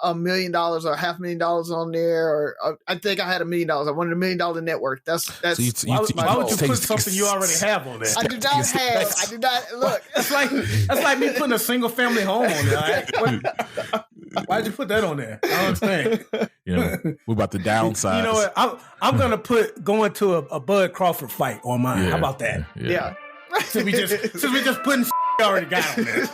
$1 million or $500,000 on there, or I think I had $1 million. I wanted $1 million network. That's why would you put something you already have on there? I do not look. That's like me putting a single family home on there. Why'd you put that on there? I don't understand. We're about to downsize. You know what? I'm gonna going to a Bud Crawford fight on mine. How about that? Yeah. Since we just putting already got on there.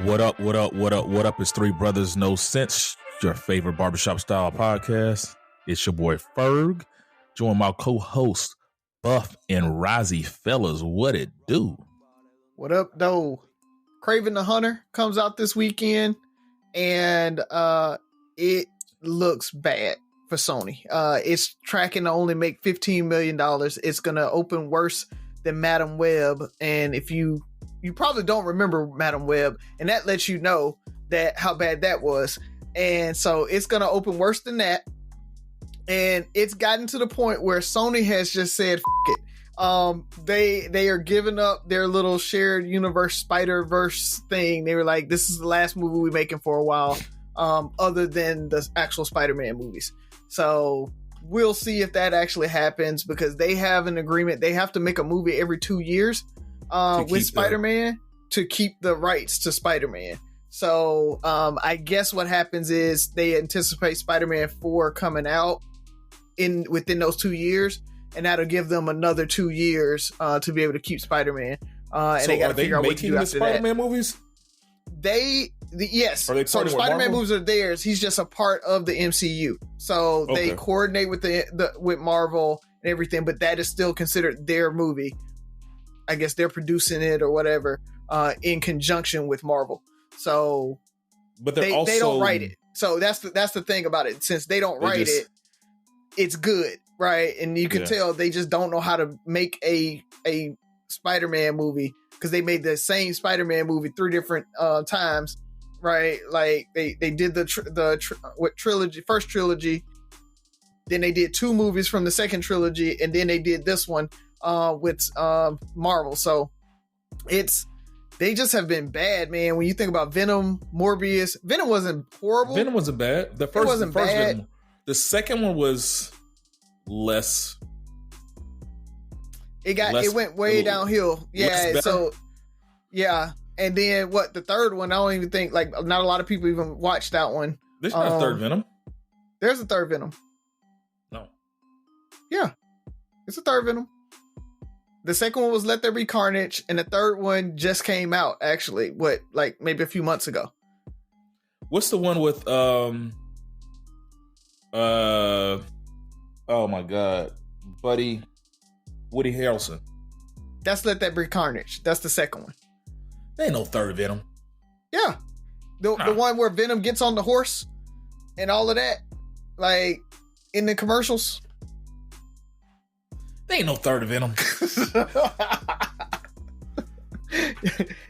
What up? It's Three Brothers No Sense, your favorite barbershop style podcast. It's your boy Ferg, joined my co-host Buff and Rozzy. Fellas, what it do? What up, though? Kraven the Hunter comes out this weekend, and it looks bad for Sony. It's tracking to only make $15 million. It's going to open worse than Madam Web, and if you probably don't remember Madam Web, and that lets you know that how bad that was. And so it's going to open worse than that. And it's gotten to the point where Sony has just said, F it. They are giving up their little shared universe Spider-Verse thing. They were like, this is the last movie we're making for a while, other than the actual Spider-Man movies. So we'll see if that actually happens, because they have an agreement. They have to make a movie every 2 years. With Spider-Man to keep the rights to Spider-Man. So I guess what happens is they anticipate Spider-Man 4 coming out within those 2 years, and that'll give them another 2 years to be able to keep Spider-Man. And they got to figure out what to do after Spider-Man movies? Yes. So the Spider-Man movies are theirs. He's just a part of the MCU. So they coordinate with with Marvel and everything, but that is still considered their movie. I guess they're producing it or whatever in conjunction with Marvel. So, but they don't write it. So that's the thing about it. Since they don't write it, it's good, right? And you can tell they just don't know how to make a Spider-Man movie, because they made the same Spider-Man movie 3 different times, right? Like they did the trilogy, first trilogy, then they did 2 movies from the second trilogy, and then they did this one with Marvel. So they just have been bad, man. When you think about Venom, Morbius, Venom wasn't horrible. Venom wasn't bad. The first bad. Venom. The second one was less. It went way downhill. Yeah. So yeah. And then the third one, I don't even think, like, not a lot of people even watched that one. There's not a third Venom. There's a third Venom. No. Yeah. It's a third Venom. The second one was Let There Be Carnage, and the third one just came out, actually, maybe a few months ago. What's the one with oh my God, Woody Harrelson? That's Let There Be Carnage. That's the second one. There ain't no third Venom. Yeah. The one where Venom gets on the horse and all of that, like in the commercials. There ain't no third Venom.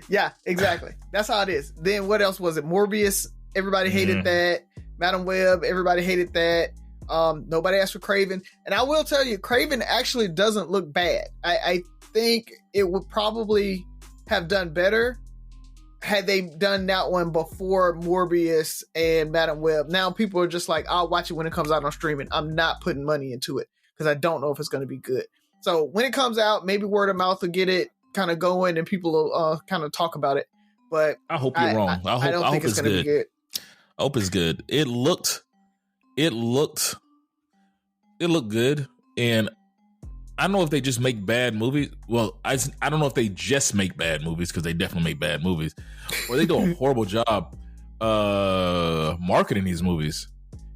Yeah, exactly. That's how it is. Then what else was it? Morbius, everybody hated that. Madam Web, everybody hated that. Nobody asked for Kraven. And I will tell you, Kraven actually doesn't look bad. I think it would probably have done better had they done that one before Morbius and Madam Web. Now people are just like, I'll watch it when it comes out on streaming. I'm not putting money into it, because I don't know if it's going to be good. So when it comes out, maybe word of mouth will get it kind of going, and people will kind of talk about it. But I hope you're wrong. I don't think it's going to be good. I hope it's good. It looked good, and I don't know if they just make bad movies. Well, I don't know if they just make bad movies, because they definitely make bad movies, or they do a horrible job marketing these movies.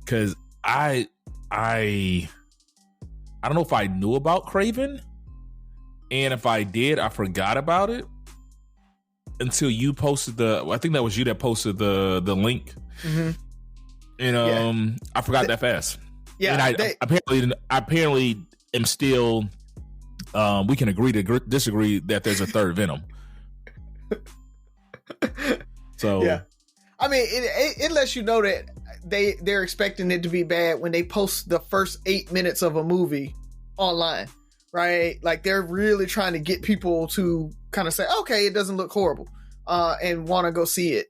Because I don't know if I knew about Kraven, and if I did, I forgot about it until you posted I think that was you that posted the link. Mm-hmm. And I forgot that fast. Yeah, and apparently am still. We can agree to disagree that there's a third Venom. So yeah, I mean, it lets you know that they're expecting it to be bad when they post the first 8 minutes of a movie online, right? Like they're really trying to get people to kind of say, okay, it doesn't look horrible, and want to go see it.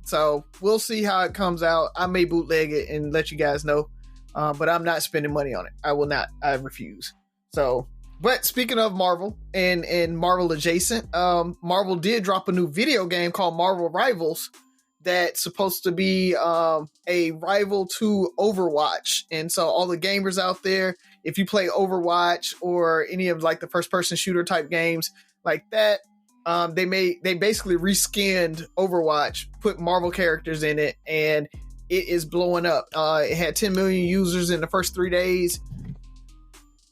So we'll see how it comes out. I may bootleg it and let you guys know, but I'm not spending money on it. I will not. I refuse. So, but speaking of Marvel and Marvel adjacent, Marvel did drop a new video game called Marvel Rivals that's supposed to be a rival to Overwatch. And so all the gamers out there, if you play Overwatch or any of like the first person shooter type games like that, they basically reskinned Overwatch, put Marvel characters in it, and it is blowing up. It had 10 million users in the first 3 days.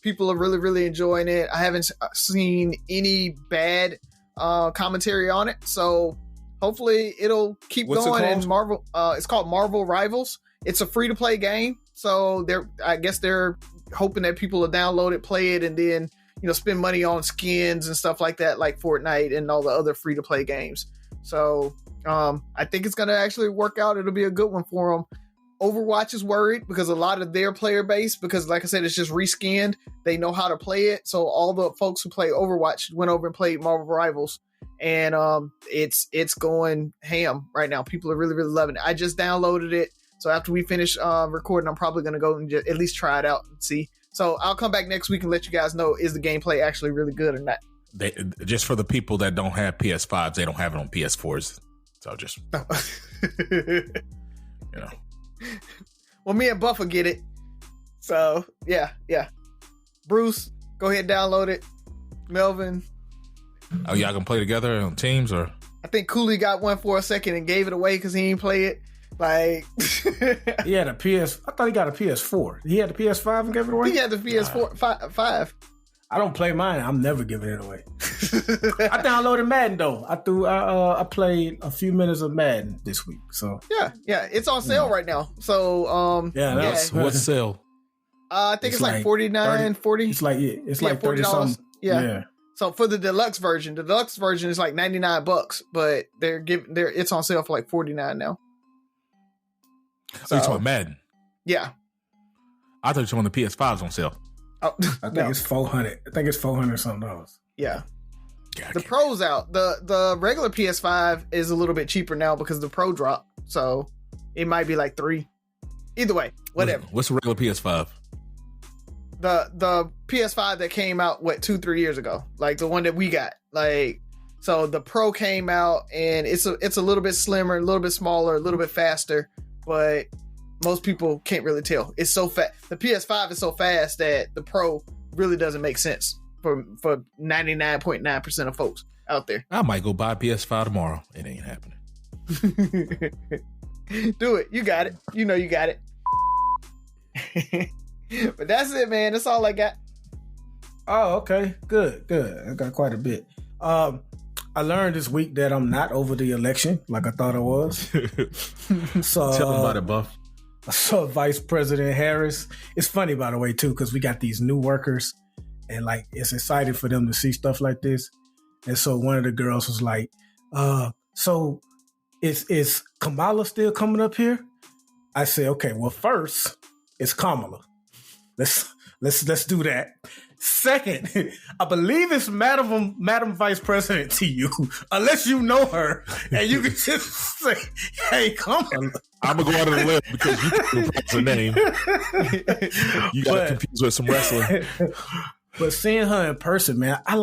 People are really, really enjoying it. I haven't seen any bad commentary on it. So hopefully it'll keep going. And Marvel, it's called Marvel Rivals. It's a free to play game. So I guess they're hoping that people will download it, play it, and then, spend money on skins and stuff like that, like Fortnite and all the other free to play games. So I think it's going to actually work out. It'll be a good one for them. Overwatch is worried because a lot of their player base, because like I said, it's just reskinned. They know how to play it. So all the folks who play Overwatch went over and played Marvel Rivals, and it's going ham right now. People are really, really loving it. I just downloaded it. So after we finish recording, I'm probably going to go and just at least try it out and see. So I'll come back next week and let you guys know, is the gameplay actually really good or not? Just for the people that don't have PS5s, they don't have it on PS4s. So just, Well, me and Buff will get it. So yeah. Bruce, go ahead and download it. Melvin. Oh, y'all can play together on teams, or? I think Cooley got one for a second and gave it away because he didn't play it. Like, he had a PS. I thought he got a PS4. He had the PS5 and gave it away. He had the PS4 5. I don't play mine. I'm never giving it away. I downloaded Madden though. I played a few minutes of Madden this week. So yeah, it's on sale right now. So what's sale? I think it's like 49, 40. It's like it's like $30 something. Yeah. So for the deluxe version is like $99, but it's on sale for like $49 now. So you're talking Madden? Yeah. I thought you were on the PS5's on sale. Oh, I think it's $400. I think it's $400 something. Yeah. The Pro's out. The regular PS5 is a little bit cheaper now because the Pro dropped. So it might be like $3. Either way, whatever. What's the regular PS5? The PS5 that came out 2-3 years ago, like the one that we got. Like, so the Pro came out and it's a little bit slimmer, a little bit smaller, a little bit faster, but most people can't really tell. It's so fast. The PS5 is so fast that the Pro really doesn't make sense for 99.9% of folks out there. I might go buy a PS5 tomorrow. It ain't happening. Do it. You got it. You know you got it. But that's it, man. That's all I got. Oh, okay. Good. I got quite a bit. I learned this week that I'm not over the election like I thought I was. So tell them about it, Buff. I saw Vice President Harris. It's funny, by the way, too, because we got these new workers and like it's exciting for them to see stuff like this. And so one of the girls was like, so is Kamala still coming up here? I said, okay, well, first it's Kamala. Let's do that. Second, I believe it's Madam Vice President to you, unless you know her, and you can just say, "Hey, Kamala." I'm gonna go out of the list because you can't pronounce her name. You got confused with some wrestling. But seeing her in person, man, I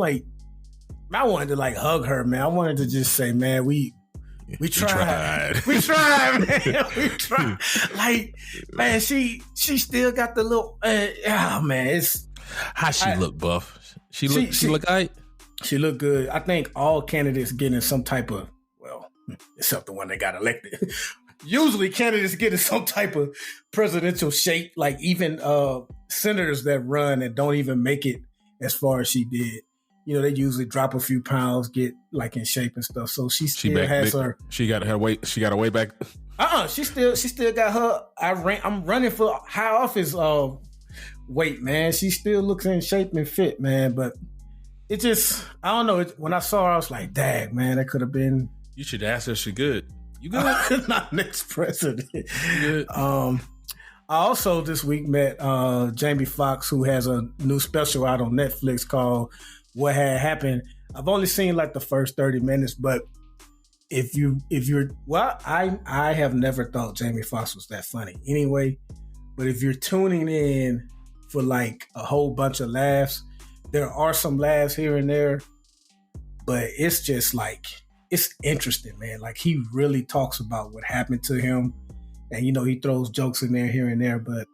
wanted to like hug her, man. I wanted to just say, man, we tried. We tried, man. We tried. Like, man, she still got the little. Man, it's how she look, Buff. She look right. She look good. I think all candidates getting some type of except the one that got elected. Usually, candidates getting some type of presidential shape. Like even senators that run and don't even make it as far as she did. They usually drop a few pounds, get like in shape and stuff. So she still has her. She got her weight. She got her way back. She still got her. I'm running for high office weight, man. She still looks in shape and fit, man. But it just, I don't know. When I saw her, I was like, dang, man, that could have been. You should ask her if she good. You good? Not next president. You good? I also this week met Jamie Foxx, who has a new special out on Netflix called What Had Happened. I've only seen like the first 30 minutes, but if you're I have never thought Jamie Foxx was that funny anyway. But if you're tuning in for like a whole bunch of laughs, there are some laughs here and there, but it's just like, it's interesting, man. Like, he really talks about what happened to him, and he throws jokes in there here and there, but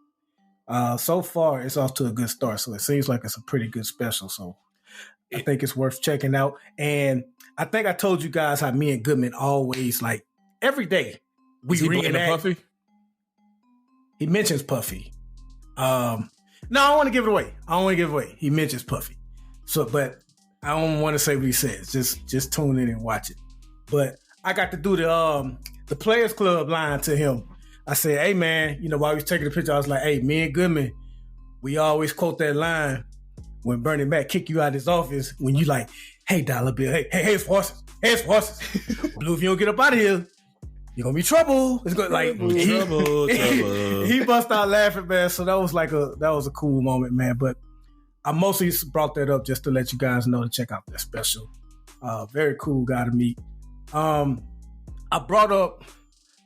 so far it's off to a good start. So it seems like it's a pretty good special. So I think it's worth checking out. And I think I told you guys how me and Goodman always, like, every day we reenact. Puffy? He mentions Puffy. No, I don't want to give it away. He mentions Puffy. So, but I don't want to say what he says. Just tune in and watch it. But I got to do the Players Club line to him. I said, hey, man, while he was taking the picture, I was like, hey, me and Goodman, we always quote that line when Bernie Mac kick you out of his office, when you like, hey, Dollar Bill, hey, it's horses. Blue, if you don't get up out of here, you're going to be trouble. It's going like trouble. He bust out laughing, man. So that was a cool moment, man. But I mostly brought that up just to let you guys know to check out that special. Very cool guy to meet. I brought up.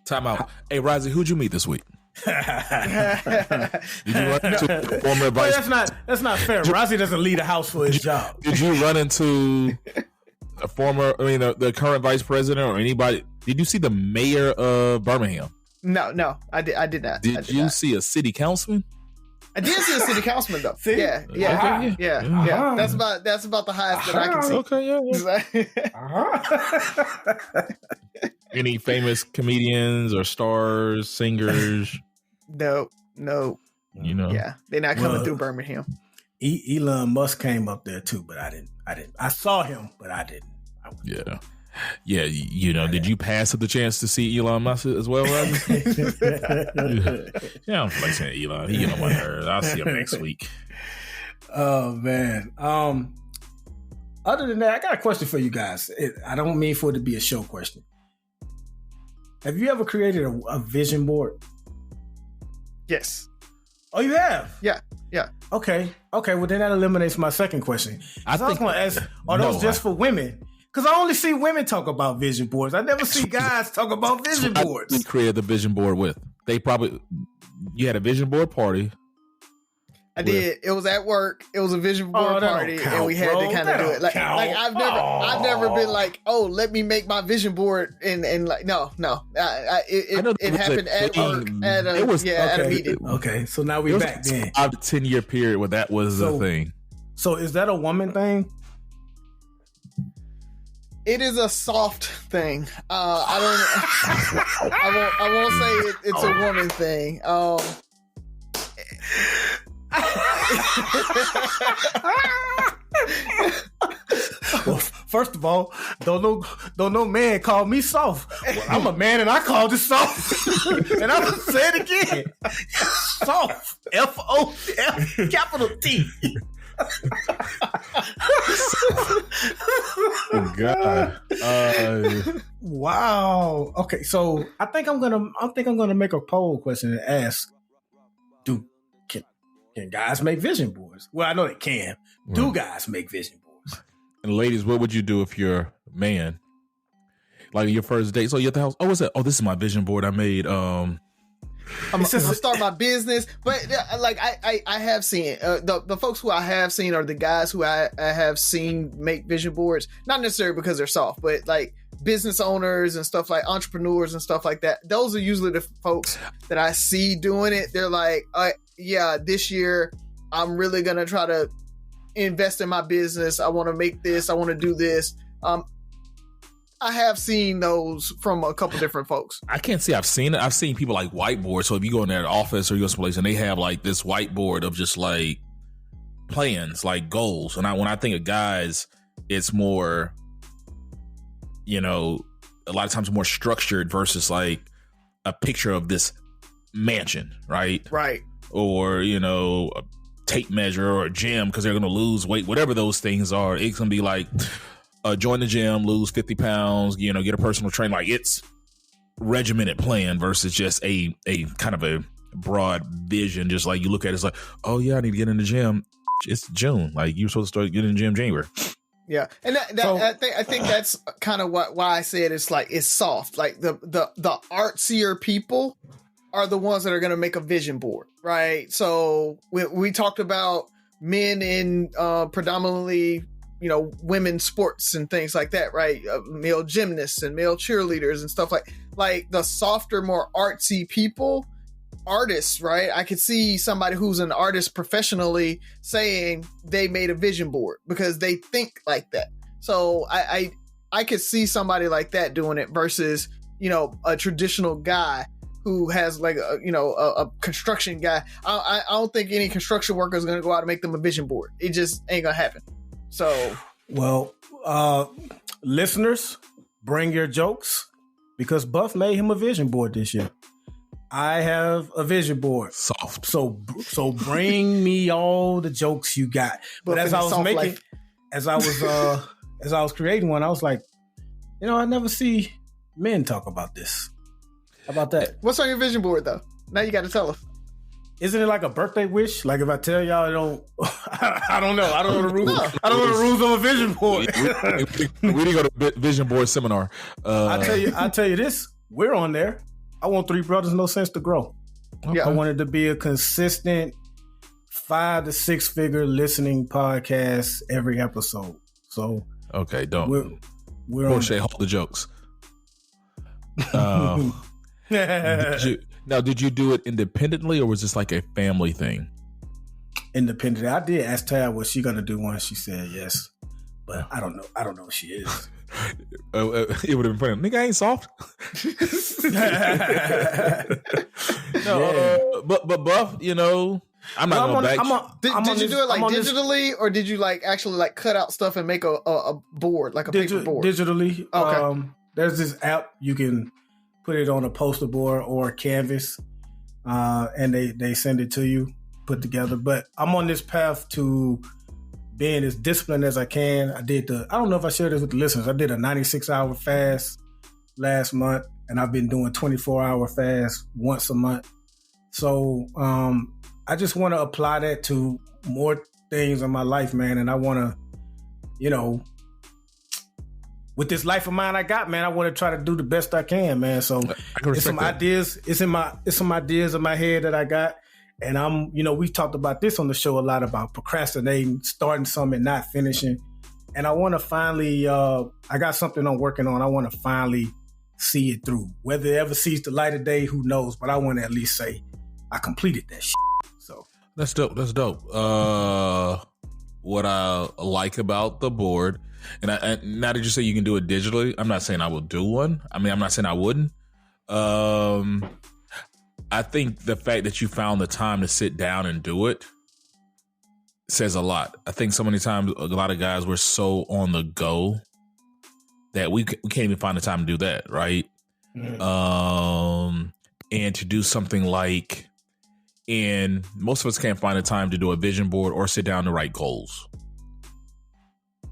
Time out. Hey, Rozzy, who'd you meet this week? Did you run into former vice? That's not fair. Rozzy doesn't leave the house for his job. Did you run into the current vice president or anybody? Did you see the mayor of Birmingham? No, I did not. Did you see a city councilman? I did see a city councilman though. See? Yeah. That's about the highest that I can see. Okay, yeah. Any famous comedians or stars, singers? No. Yeah, they're not coming through Birmingham. Elon Musk came up there too, but I didn't. I saw him, but I didn't. Yeah. Did you pass up the chance to see Elon Musk as well, Rodney? Yeah, I'm like saying Elon. He get on my nerves. I'll see him next week. Oh man. Other than that, I got a question for you guys. I don't mean for it to be a show question. Have you ever created a vision board? Yes. Oh, you have? Yeah. Okay. Well, then that eliminates my second question. I was going to ask, are those just for women? Because I only see women talk about vision boards. I never see guys talk about vision boards. We created the vision board with. You had a vision board party. I did. It was at work. It was a vision board party, and we had to kind of do it. Like I've never been like, oh, let me make my vision board, and like no. It happened at work at a meeting. Okay, so now we're back then. 5 to 10 year period where that was the thing. So is that a woman thing? It is a soft thing. I won't say it's a woman thing. Well, first of all, don't no man call me soft. Well, I'm a man and I called it soft. And I'm gonna say it again. Soft. F-O-F capital T. Oh God. Wow. Okay, so I think I'm gonna make a poll question and ask, can guys make vision boards? Well, I know they can. Do guys make vision boards? And ladies, what would you do if you're a man? Like your first date. So you're at the house. Oh, what's that? Oh, this is my vision board I made. I'm gonna start my business. But like I have seen the folks who I have seen are the guys who I have seen make vision boards. Not necessarily because they're soft, but like business owners and stuff, like entrepreneurs and stuff like that. Those are usually the folks that I see doing it. They're like, this year I'm really gonna try to invest in my business. I want to make this. I want to do this. I have seen those from a couple different folks. I can't say I've seen it. I've seen people like whiteboards. So if you go in their office or you go someplace and they have like this whiteboard of just like plans, like goals. And when I think of guys, it's more, a lot of times more structured versus like a picture of this mansion, right? Right. Or, a tape measure or a gym because they're going to lose weight, whatever those things are. It can be like, join the gym, lose 50 pounds, get a personal trainer. Like it's regimented plan versus just a kind of a broad vision. Just like you look at it, it's like, oh yeah, I need to get in the gym. It's June. Like you're supposed to start getting in the gym January. Yeah, and I think that's kind of why I said it's like it's soft. Like the artsier people are the ones that are going to make a vision board, right? So we talked about men in predominantly, women's sports and things like that, right? Male gymnasts and male cheerleaders and stuff like the softer, more artsy people. Artists, right? I could see somebody who's an artist professionally saying they made a vision board because they think like that. So I could see somebody like that doing it versus, a traditional guy who has like a construction guy. I don't think any construction worker is going to go out and make them a vision board. It just ain't gonna happen. So, well, listeners, bring your jokes because Buff made him a vision board this year. I have a vision board. Soft. So bring me all the jokes you got. But as I was creating one, I was like, I never see men talk about this. How about that? What's on your vision board though? Now you got to tell us. Isn't it like a birthday wish? Like if I tell y'all, I don't know. I don't know the rules. I don't know the rules of a vision board. We didn't go to vision board seminar. I tell you this. We're on there. I want Three Brothers No Sense to grow. Yeah. I wanted to be a consistent 5 to 6 figure listening podcast every episode. So okay, don't. We're on hold the jokes. Did you do it independently or was this like a family thing? Independently. I did ask Tab was she gonna do one. She said yes, but I don't know. I don't know if she is. It would have been funny. Nigga, I ain't soft. But Buff, I'm not going back. Did you do it like digitally, or did you like actually like cut out stuff and make a board, like a paper board? Digitally. Okay. There's this app you can put it on a poster board or a canvas, and they send it to you put together. But I'm on this path to being as disciplined as I can. I don't know if I shared this with the listeners. I did a 96-hour fast last month, and I've been doing 24-hour fast once a month. So I just want to apply that to more things in my life, man. And I want to, with this life of mine I got, man, I want to try to do the best I can, man. So it's some ideas. It's some ideas in my head that I got. And we've talked about this on the show a lot about procrastinating, starting something and not finishing. And I want to finally, I got something I'm working on. I want to finally see it through. Whether it ever sees the light of day, who knows? But I want to at least say I completed that shit. So that's dope. That's dope. What I like about the board, and now that you say you can do it digitally, I'm not saying I will do one. I mean, I'm not saying I wouldn't. I think the fact that you found the time to sit down and do it says a lot. I think so many times a lot of guys were so on the go that we can't even find the time to do that, right? Mm-hmm. And to do something like, and most of us can't find the time to do a vision board or sit down to write goals.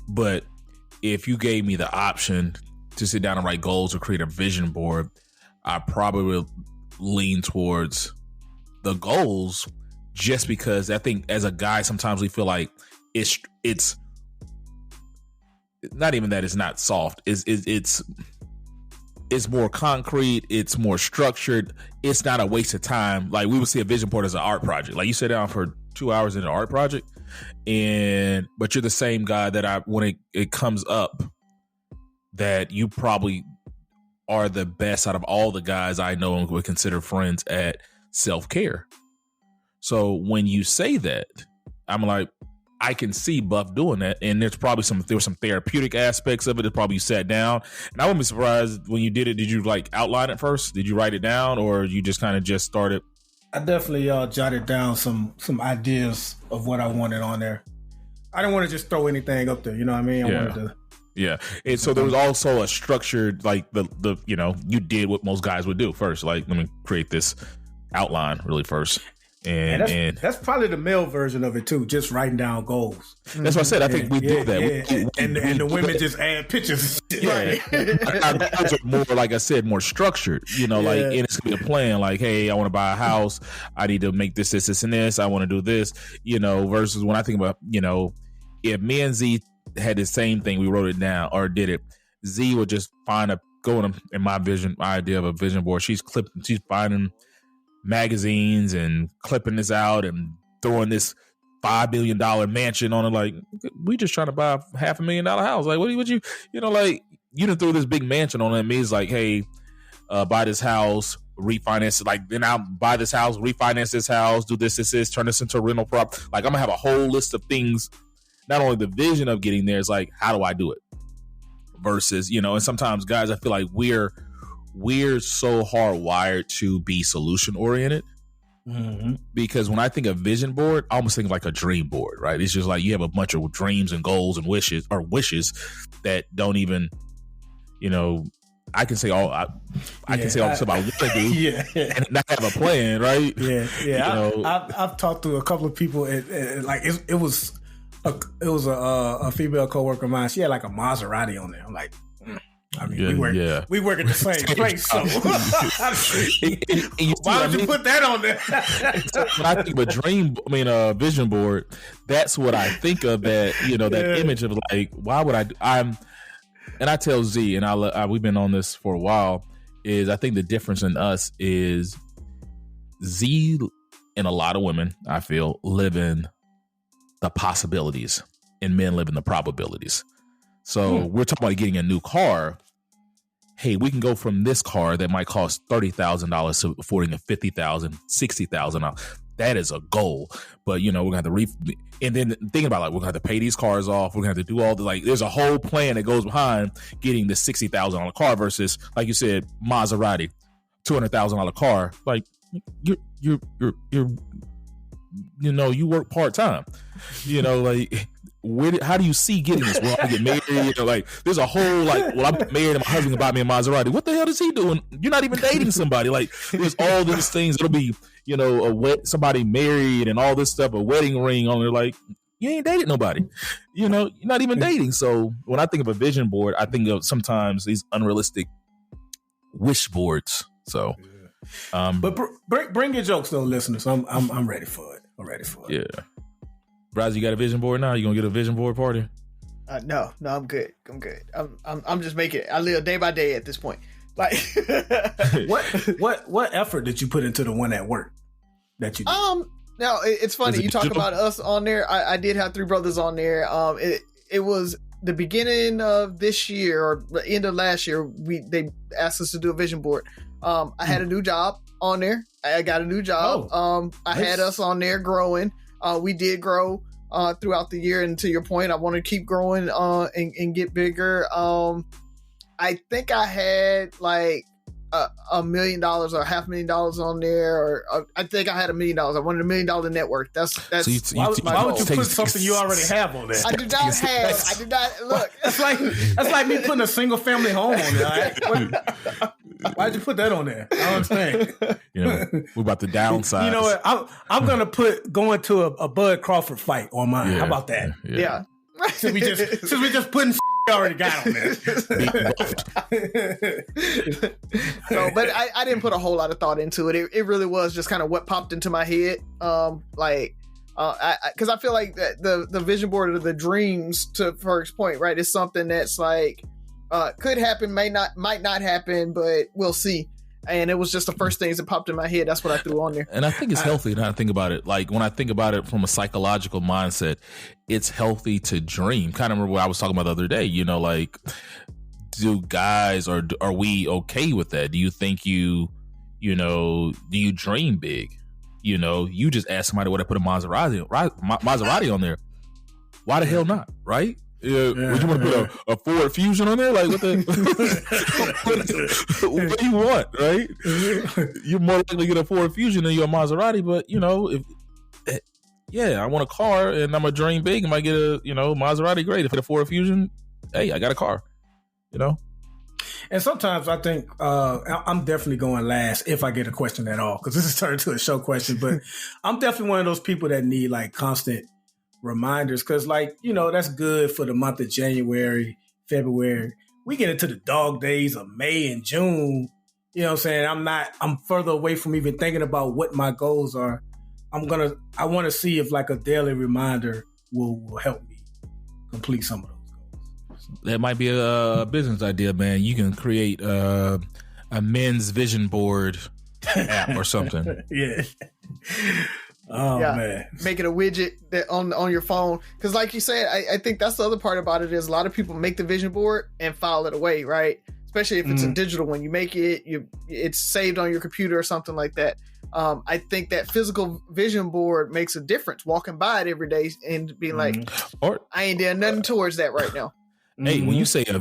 But if you gave me the option to sit down and write goals or create a vision board, I probably would lean towards the goals, just because I think as a guy sometimes we feel like it's not even that it's not soft. It's more concrete. It's more structured. It's not a waste of time. Like we would see a vision board as an art project. Like you sit down for 2 hours in an art project, but you're the same guy that when it comes up that you probably are the best out of all the guys I know and would consider friends at self-care. So when you say that, I'm like, I can see Buff doing that. And there were some therapeutic aspects of it. That probably you sat down, and I wouldn't be surprised when you did it. Did you like outline it first? Did you write it down, or you just kind of just started? I definitely jotted down some ideas of what I wanted on there. I didn't want to just throw anything up there. You know what I mean? I wanted to. Yeah. And so there was also a structured, like the you did what most guys would do first. Like, let me create this outline really first. And that's probably the male version of it too, just writing down goals. That's what I said. I think we do that. And the women just add pictures. Yeah. Our goals are more, like I said, more structured. Like, and it's gonna be a plan. Like, hey, I want to buy a house. I need to make this, and this. I want to do this. Versus when I think about, if me and Z had the same thing, we wrote it down or did it. Z would just go in my idea of a vision board. She's finding magazines and clipping this out and throwing this $5 billion mansion on it. Like, we just trying to buy a $500,000 house. Like, what you like, you done threw this big mansion on it. It means like, hey, buy this house, refinance it. Like, then I'll buy this house, refinance this house, do this, turn this into a rental prop. Like, I'm gonna have a whole list of things. Not only the vision of getting there, is like, how do I do it? Versus, and sometimes guys, I feel like we're so hardwired to be solution oriented. Mm-hmm. Because when I think of vision board, I almost think of like a dream board, right? It's just like you have a bunch of dreams and goals and wishes that don't even, I can say all can say all the stuff I want to do, and not have a plan, right? I've talked to a couple of people, and like it was a female coworker of mine. She had like a Maserati on there. I'm like, we work at the same place. So why would you put that on there? When I think of a vision board, that's what I think of. That image of like, why would and I tell Z, and we've been on this for a while. Is I think the difference in us is Z and a lot of women, I feel, live in the possibilities, and men live in the probabilities. So we're talking about getting a new car. Hey, we can go from this car that might cost $30,000 to affording a $50,000, $60,000. That is a goal. But, we're going to have to and then thinking about, like, we're going to have to pay these cars off. We're going to have to do all there's a whole plan that goes behind getting the $60,000 car versus, like you said, Maserati, $200,000 car. Like, you work part-time, like, how do you see getting this? Well, I get married, like, there's a whole, like, well, I'm married and my husband bought me a Maserati. What the hell is he doing? You're not even dating somebody. Like, there's all these things. It'll be, somebody married and all this stuff, a wedding ring on there. Like, you ain't dated nobody, you're not even dating. So when I think of a vision board, I think of sometimes these unrealistic wish boards. So, but bring your jokes though, listeners. I'm ready for it. Yeah. Braz, you got a vision board now? You gonna get a vision board party? No, I'm good. I'm just making it. I live day by day at this point. Like, what effort did you put into the one at work that you did? Now it's funny you talk about us on there. I did have 3 brothers on there. It was the beginning of this year or the end of last year. They asked us to do a vision board. I had a new job on there. I got a new job. I had us on there growing. We did grow throughout the year, and to your point, I want to keep growing and get bigger. I think I had like $1 million or $500,000 on there, or I think I had $1 million. I wanted $1 million net worth. That's so why would you put something you already have on there? I did not look. That's like me putting a single family home on there. Right? Why'd you put that on there? I don't understand. We're about to downsize. You know what? I'm gonna going to a Bud Crawford fight on mine. How about that? Yeah. Since we just putting already got on there. So, but I didn't put a whole lot of thought into it. It really was just kind of what popped into my head. Because I feel like the vision board of the dreams, to Ferg's point, right, is something that's like could happen, might not happen, but we'll see. And it was just the first things that popped in my head. That's what I threw on there. And I think it's healthy to think about it. Like, when I think about it from a psychological mindset, it's healthy to dream. Kind of remember what I was talking about the other day, like, do guys, or are we okay with that? Do you think do you dream big? You just asked somebody what I put a Maserati on there. Why the hell not? Right? Would you want to put a Ford Fusion on there? Like, what do you want, right? You're more likely to get a Ford Fusion than you're a Maserati, but I want a car and I'm a dream big. I might get a Maserati, great. If it's a Ford Fusion, hey, I got a car. And sometimes I think I'm definitely going last if I get a question at all, because this is turned to a show question. But I'm definitely one of those people that need like constant reminders, because like, you know, that's good for the month of January, February. We get into the dog days of May and June. You know what I'm saying? I'm further away from even thinking about what my goals are. I want to see if like a daily reminder will help me complete some of those goals. That might be a business idea, man. You can create a men's vision board app or something. Yeah. Oh man, make it a widget that on your phone, because like you said, I think that's the other part about it is a lot of people make the vision board and file it away, right? Especially if it's a digital one. You make it, it's saved on your computer or something like that. I think that physical vision board makes a difference. Walking by it every day and being like, or I ain't doing nothing towards that right now. Hey, when you say a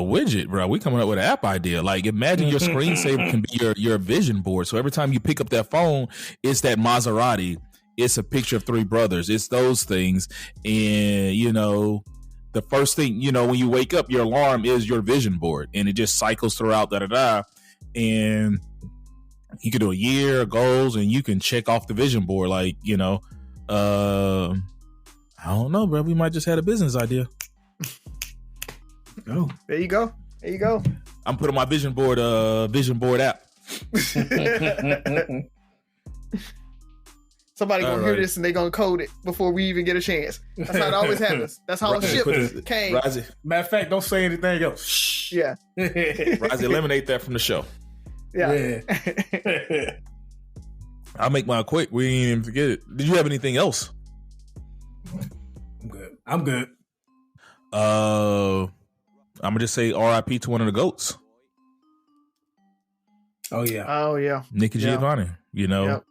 widget, bro, we coming up with an app idea. Like, imagine your screensaver can be your vision board. So every time you pick up that phone, it's that Maserati. It's a picture of three brothers. It's those things. And, you know, the first thing, you know, when you wake up, your alarm is your vision board. And it just cycles throughout, And you can do a year of goals and you can check off the vision board. Like, you know, I don't know, bro. We might just have a business idea. Oh, there you go. I'm putting my vision board app. Somebody gonna hear this and they gonna code it before we even get a chance. That's how it always happens. That's how a ship came. Matter of fact, don't say anything else. Shh. Yeah. Razi, eliminate that from the show. Yeah. I'll make mine quick. We didn't even forget it. Did you have anything else? I'm good. I'm gonna just say RIP to one of the GOATs. Oh yeah. Nikki Giovanni. You know,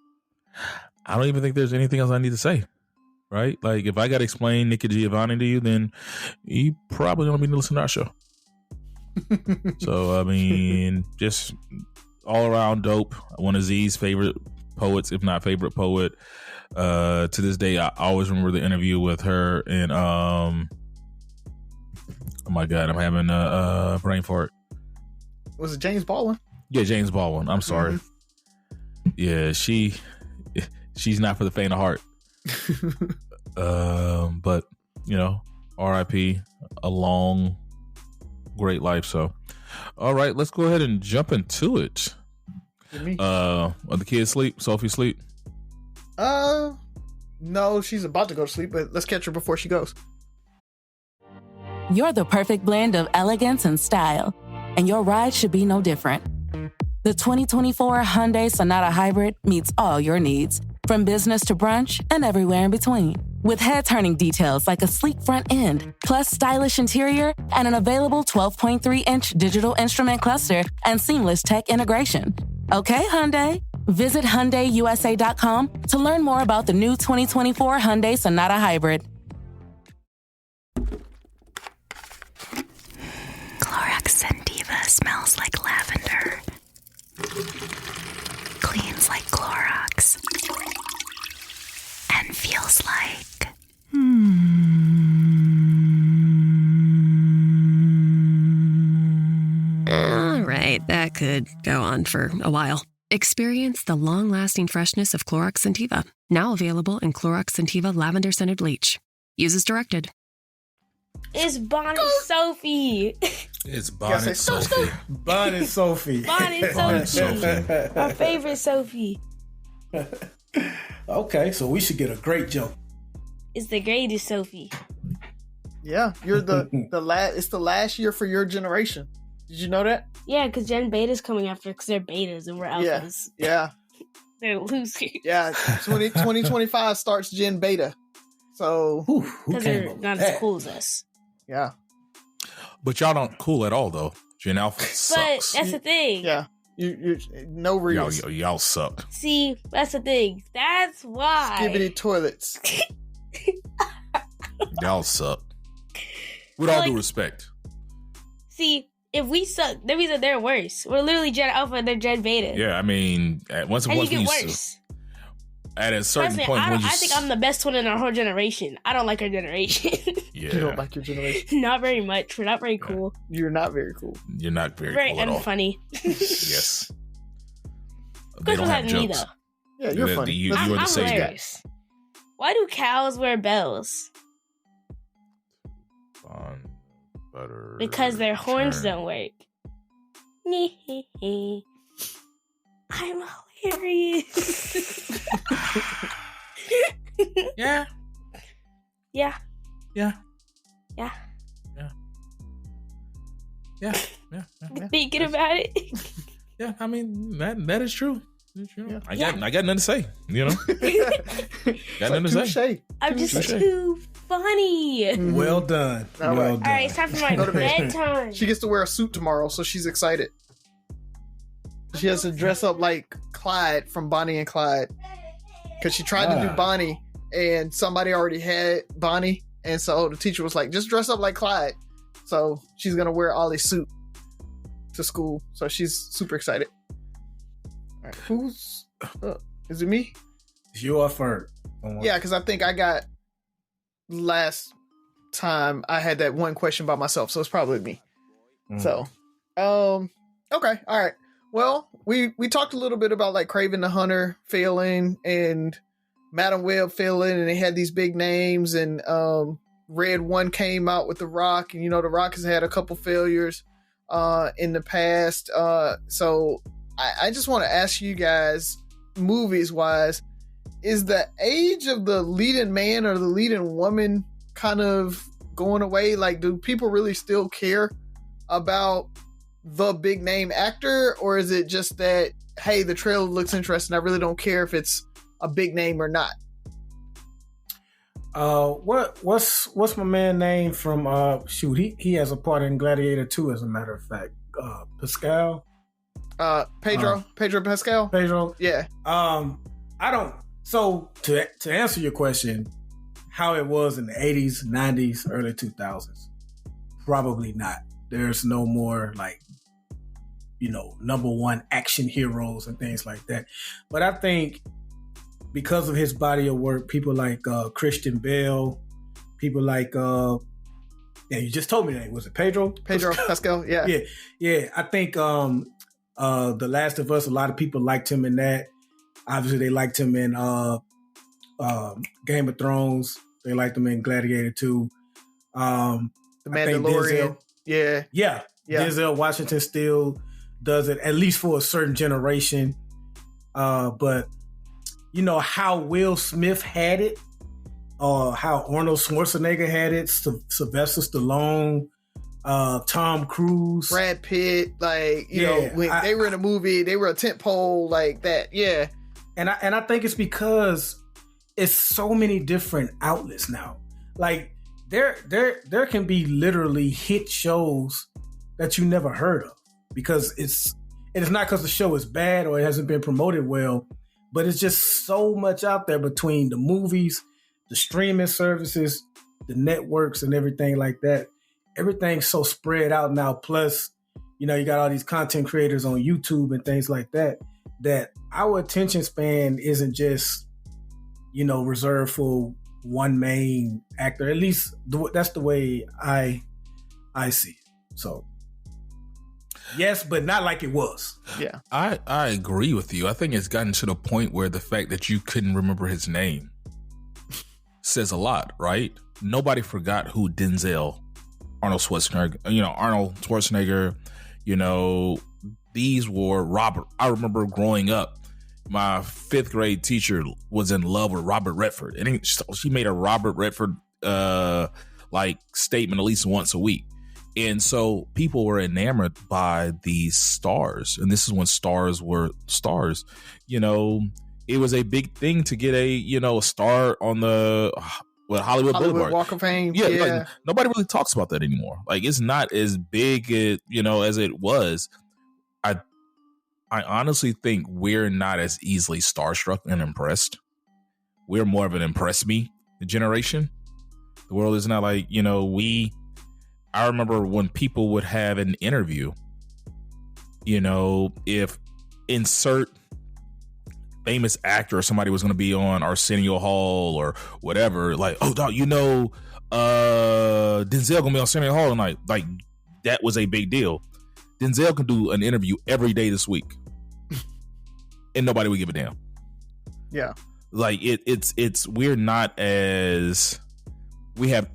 I don't even think there's anything else I need to say. Right? Like, if I got to explain Nikki Giovanni to you, then you probably don't need to listen to our show. So, I mean, just all around dope. One of Z's favorite poets, if not favorite poet. To this day, I always remember the interview with her and oh my God, I'm having a brain fart. Was it James Baldwin? Yeah, James Baldwin. I'm sorry. Mm-hmm. Yeah, she's not for the faint of heart. But you know, RIP, a long, great life. So, all right, let's go ahead and jump into it. Are the kids asleep? Sophie asleep? No, she's about to go to sleep, but let's catch her before she goes. You're the perfect blend of elegance and style, and your ride should be no different. The 2024 Hyundai Sonata Hybrid meets all your needs, from business to brunch and everywhere in between. With head-turning details like a sleek front end, plus stylish interior, and an available 12.3-inch digital instrument cluster and seamless tech integration. Okay, Hyundai. Visit HyundaiUSA.com to learn more about the new 2024 Hyundai Sonata Hybrid. Clorox Sentiva smells like lavender. Cleans like Clorox. And feels like... All right, that could go on for a while. Experience the long-lasting freshness of Clorox Sentiva. Now available in Clorox Sentiva Lavender Scented Bleach. Use as directed. It's Bonnet Sophie. It's Bonnet Sophie. Bonnet Sophie. Bonnet Sophie. My favorite Sophie. Okay, so we should get a great joke. It's the greatest Sophie. Yeah, you're it's the last year for your generation. Did you know that? Yeah, because Gen Beta's coming after because they're betas and we're alphas. Yeah. They're losers. Yeah, 2025 starts Gen Beta. So, because they're not as cool as us. Yeah. But y'all don't cool at all, though. Gen Alpha sucks. But that's the thing. Yeah. You no reals. Y'all suck. See, that's the thing. That's why. Skibbity toilets. Y'all suck. With all due respect. See, if we suck, that means that they're worse. We're literally Gen Alpha and they're Gen Beta. Yeah, I mean, once you get we worse. at a certain Personally, point, I think I'm the best one in our whole generation. I don't like our generation. yeah, You don't like your generation. Not very much. We're not very cool. You're not very cool. you're not very Very cool at all. unfunny. Yes, Of they course, don't have besides me jokes. though. Yeah, you're Yeah, funny. you Listen, are the I'm same guy. hilarious. Why do cows wear bells? Fun, butter, Because their horns churn. don't work. I'm hilarious. Yeah, Yeah. yeah, Yeah. yeah. Thinking about it. Yeah, I mean that is true. It's true. Yeah. I got nothing to say. You know, got nothing to say. Touche. I'm just Touche. too funny. Mhm. Well done. All well right. done. All right, it's time for my Go to bed. bedtime. She gets to wear a suit tomorrow, so she's excited. She has to dress up like Clyde from Bonnie and Clyde. Because she tried to do Bonnie, and somebody already had Bonnie. And so the teacher was like, just dress up like Clyde. So she's going to wear Ollie's suit to school. So she's super excited. All right, who's... is it me? You are first. Yeah, because I think I got... Last time I had that one question by myself, so it's probably me. So, okay, all right. Well, we talked a little bit about like Kraven the Hunter failing and Madam Web failing, and they had these big names, and Red One came out with The Rock, and The Rock has had a couple failures in the past. So I just want to ask you guys, movies wise, is the age of the leading man or the leading woman kind of going away? Like, do people really still care about the big name actor, or is it just that, hey, the trailer looks interesting, I really don't care if it's a big name or not? What's my man name from he has a part in Gladiator 2, as a matter of fact. Pascal? Pedro Pascal? Pedro? Yeah. I don't. So to answer your question, how it was in the 80s, 90s, early 2000s, probably not. There's no more like, number one action heroes and things like that. But I think because of his body of work, people like Christian Bale, people like, you just told me that. Was it Pedro? Pedro Pascal, yeah. Yeah. I think The Last of Us, a lot of people liked him in that. Obviously, they liked him in Game of Thrones. They liked him in Gladiator 2. The Mandalorian. Yeah. Denzel Washington still does it, at least for a certain generation. But how Will Smith had it, or how Arnold Schwarzenegger had it, Sylvester Stallone, Tom Cruise, Brad Pitt, when they were in a movie, they were a tentpole like that. Yeah. And I think it's because it's so many different outlets now. Like there can be literally hit shows that you never heard of, because it is not because the show is bad or it hasn't been promoted well, but it's just so much out there between the movies, the streaming services, the networks, and everything like that. Everything's so spread out now. Plus, you got all these content creators on YouTube and things like that, that our attention span isn't just, reserved for one main actor. At least that's the way I see it. So, yes, but not like it was. Yeah. I agree with you. I think it's gotten to the point where the fact that you couldn't remember his name says a lot, right? Nobody forgot who Arnold Schwarzenegger, these were Robert. I remember growing up, my 5th grade teacher was in love with Robert Redford, and she made a Robert Redford statement at least once a week. And so people were enamored by these stars, and this is when stars were stars. It was a big thing to get a star on the Hollywood Boulevard Walk of Fame. Yeah. Like, nobody really talks about that anymore. Like, it's not as big, as it was. I honestly think we're not as easily starstruck and impressed. We're more of an impress me generation. The world is not like, I remember when people would have an interview, if insert famous actor or somebody was going to be on Arsenio Hall or whatever, like, oh, dog, Denzel gonna be on Arsenio Hall tonight. Like, that was a big deal. Denzel can do an interview every day this week, and nobody would give a damn. Yeah, like it's we're not as we have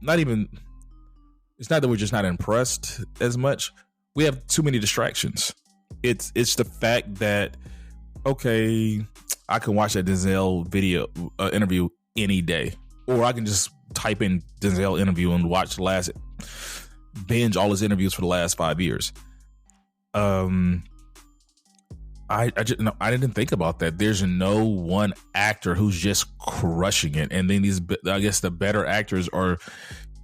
not even. It's not that we're just not impressed as much. We have too many distractions. It's the fact that, okay, I can watch that Denzel video interview any day, or I can just type in Denzel interview and binge all his interviews for the last 5 years. I didn't think about that. There's no one actor who's just crushing it, and then I guess the better actors are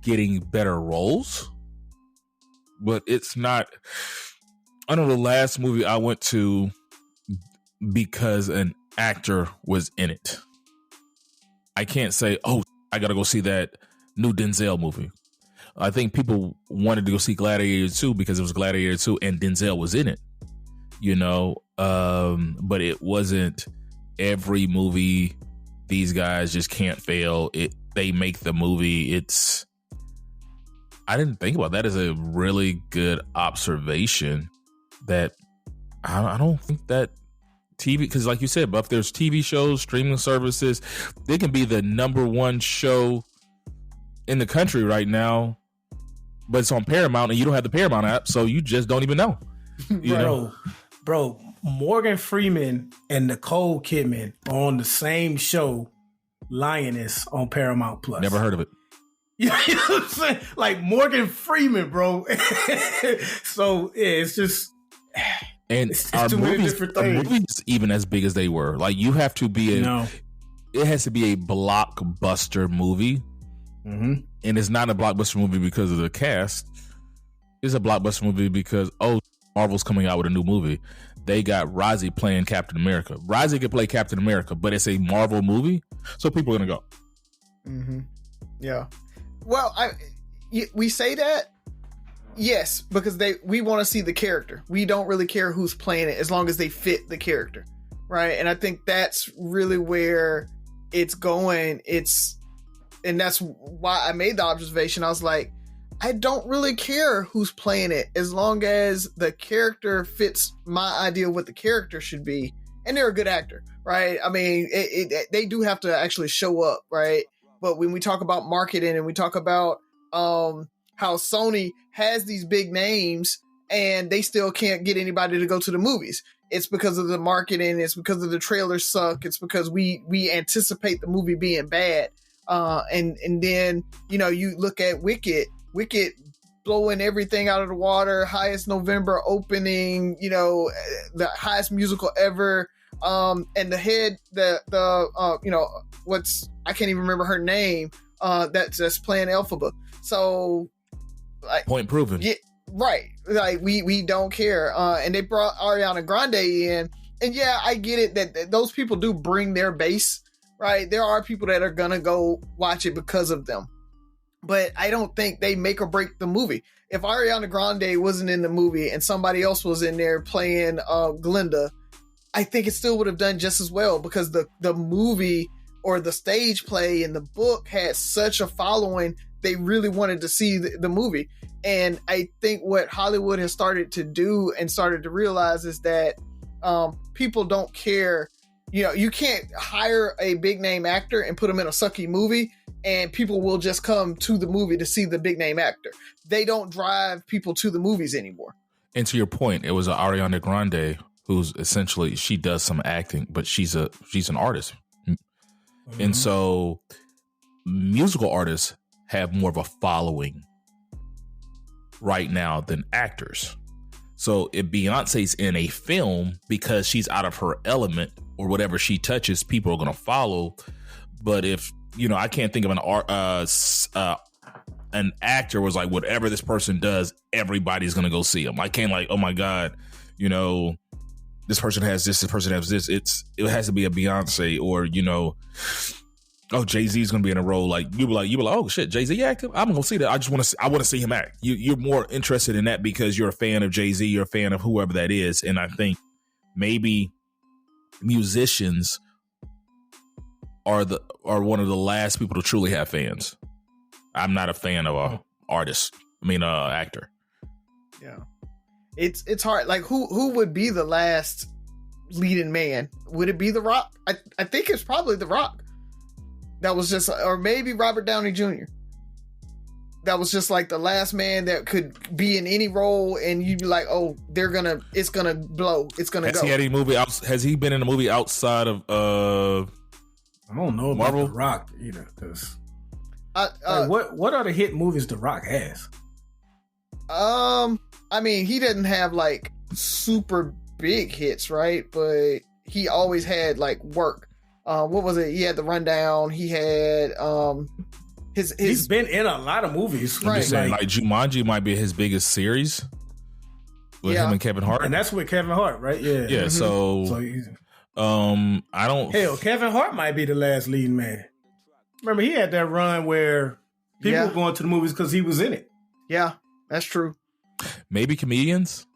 getting better roles, but it's not. I know the last movie I went to because an actor was in it. I can't say, oh, I gotta go see that new Denzel movie. I think people wanted to go see Gladiator 2 because it was Gladiator 2 and Denzel was in it, but it wasn't every movie. These guys just can't fail. They make the movie. I didn't think about that as a really good observation. That I don't think that TV, because like you said, Buff, there's TV shows, streaming services. They can be the number one show in the country right now, but it's on Paramount and you don't have the Paramount app, so you just don't even know. Bro, Morgan Freeman and Nicole Kidman are on the same show, Lioness, on Paramount Plus. Never heard of it. You know what I'm saying? Like Morgan Freeman, bro. So yeah, it's just. And it's our too many different things. Movies, even as big as they were, like you have to be it has to be a blockbuster movie. Mm-hmm. And it's not a blockbuster movie because of the cast. It's a blockbuster movie because, Marvel's coming out with a new movie. They got Rozzy playing Captain America. Rozzy could play Captain America, but it's a Marvel movie, so people are gonna go. Mm-hmm. Yeah. Well, we say that. Yes, because we want to see the character. We don't really care who's playing it as long as they fit the character, right? And I think that's really where it's going. And that's why I made the observation. I was like, I don't really care who's playing it as long as the character fits my idea of what the character should be, and they're a good actor, right? I mean, they do have to actually show up, right? But when we talk about marketing and we talk about how Sony has these big names and they still can't get anybody to go to the movies. It's because of the marketing. It's because of the trailers suck. It's because we anticipate the movie being bad. And then, you look at Wicked blowing everything out of the water, highest November opening, the highest musical ever. And the head, I can't even remember her name, that's playing Elphaba. So, like, point proven. Yeah, right. Like we don't care. And they brought Ariana Grande in, and yeah, I get it that those people do bring their base, right? There are people that are gonna go watch it because of them, but I don't think they make or break the movie. If Ariana Grande wasn't in the movie and somebody else was in there playing Glinda, I think it still would have done just as well because the movie or the stage play and the book had such a following. They really wanted to see the movie. And I think what Hollywood has started to do and started to realize is that people don't care. You can't hire a big name actor and put him in a sucky movie and people will just come to the movie to see the big name actor. They don't drive people to the movies anymore. And to your point, it was Ariana Grande who's essentially, she does some acting, but she's an artist. Mm-hmm. And so musical artists have more of a following right now than actors. So if Beyonce's in a film because she's out of her element or whatever she touches, people are going to follow. But if, I can't think of an actor was like, whatever this person does, everybody's going to go see them. I can't oh my God, this person has this person has this. It has to be a Beyonce or, Jay-Z is going to be in a role like you be like, oh shit, Jay-Z acting? I'm going to see that. I want to see him act. You're more interested in that because you're a fan of Jay-Z, you're a fan of whoever that is. And I think maybe musicians are one of the last people to truly have fans. I'm not a fan of a actor. Yeah, it's hard. Like who would be the last leading man? Would it be The Rock? I think it's probably The Rock. That was just, or maybe Robert Downey Jr. That was just like the last man that could be in any role, and you'd be like, "Oh, it's gonna blow, it's gonna go." Has he had any movie? Has he been in a movie outside of? I don't know about Marvel? The Rock either, because like, what are the hit movies The Rock has? I mean, he didn't have like super big hits, right? But he always had like work. What was it? He had The Rundown. He had he's been in a lot of movies. I'm just saying, like Jumanji might be his biggest series with him and Kevin Hart, and that's with Kevin Hart, right? Yeah, yeah. So I don't. Hell, Kevin Hart might be the last leading man. Remember, he had that run where people were going to the movies because he was in it. Yeah, that's true. Maybe comedians.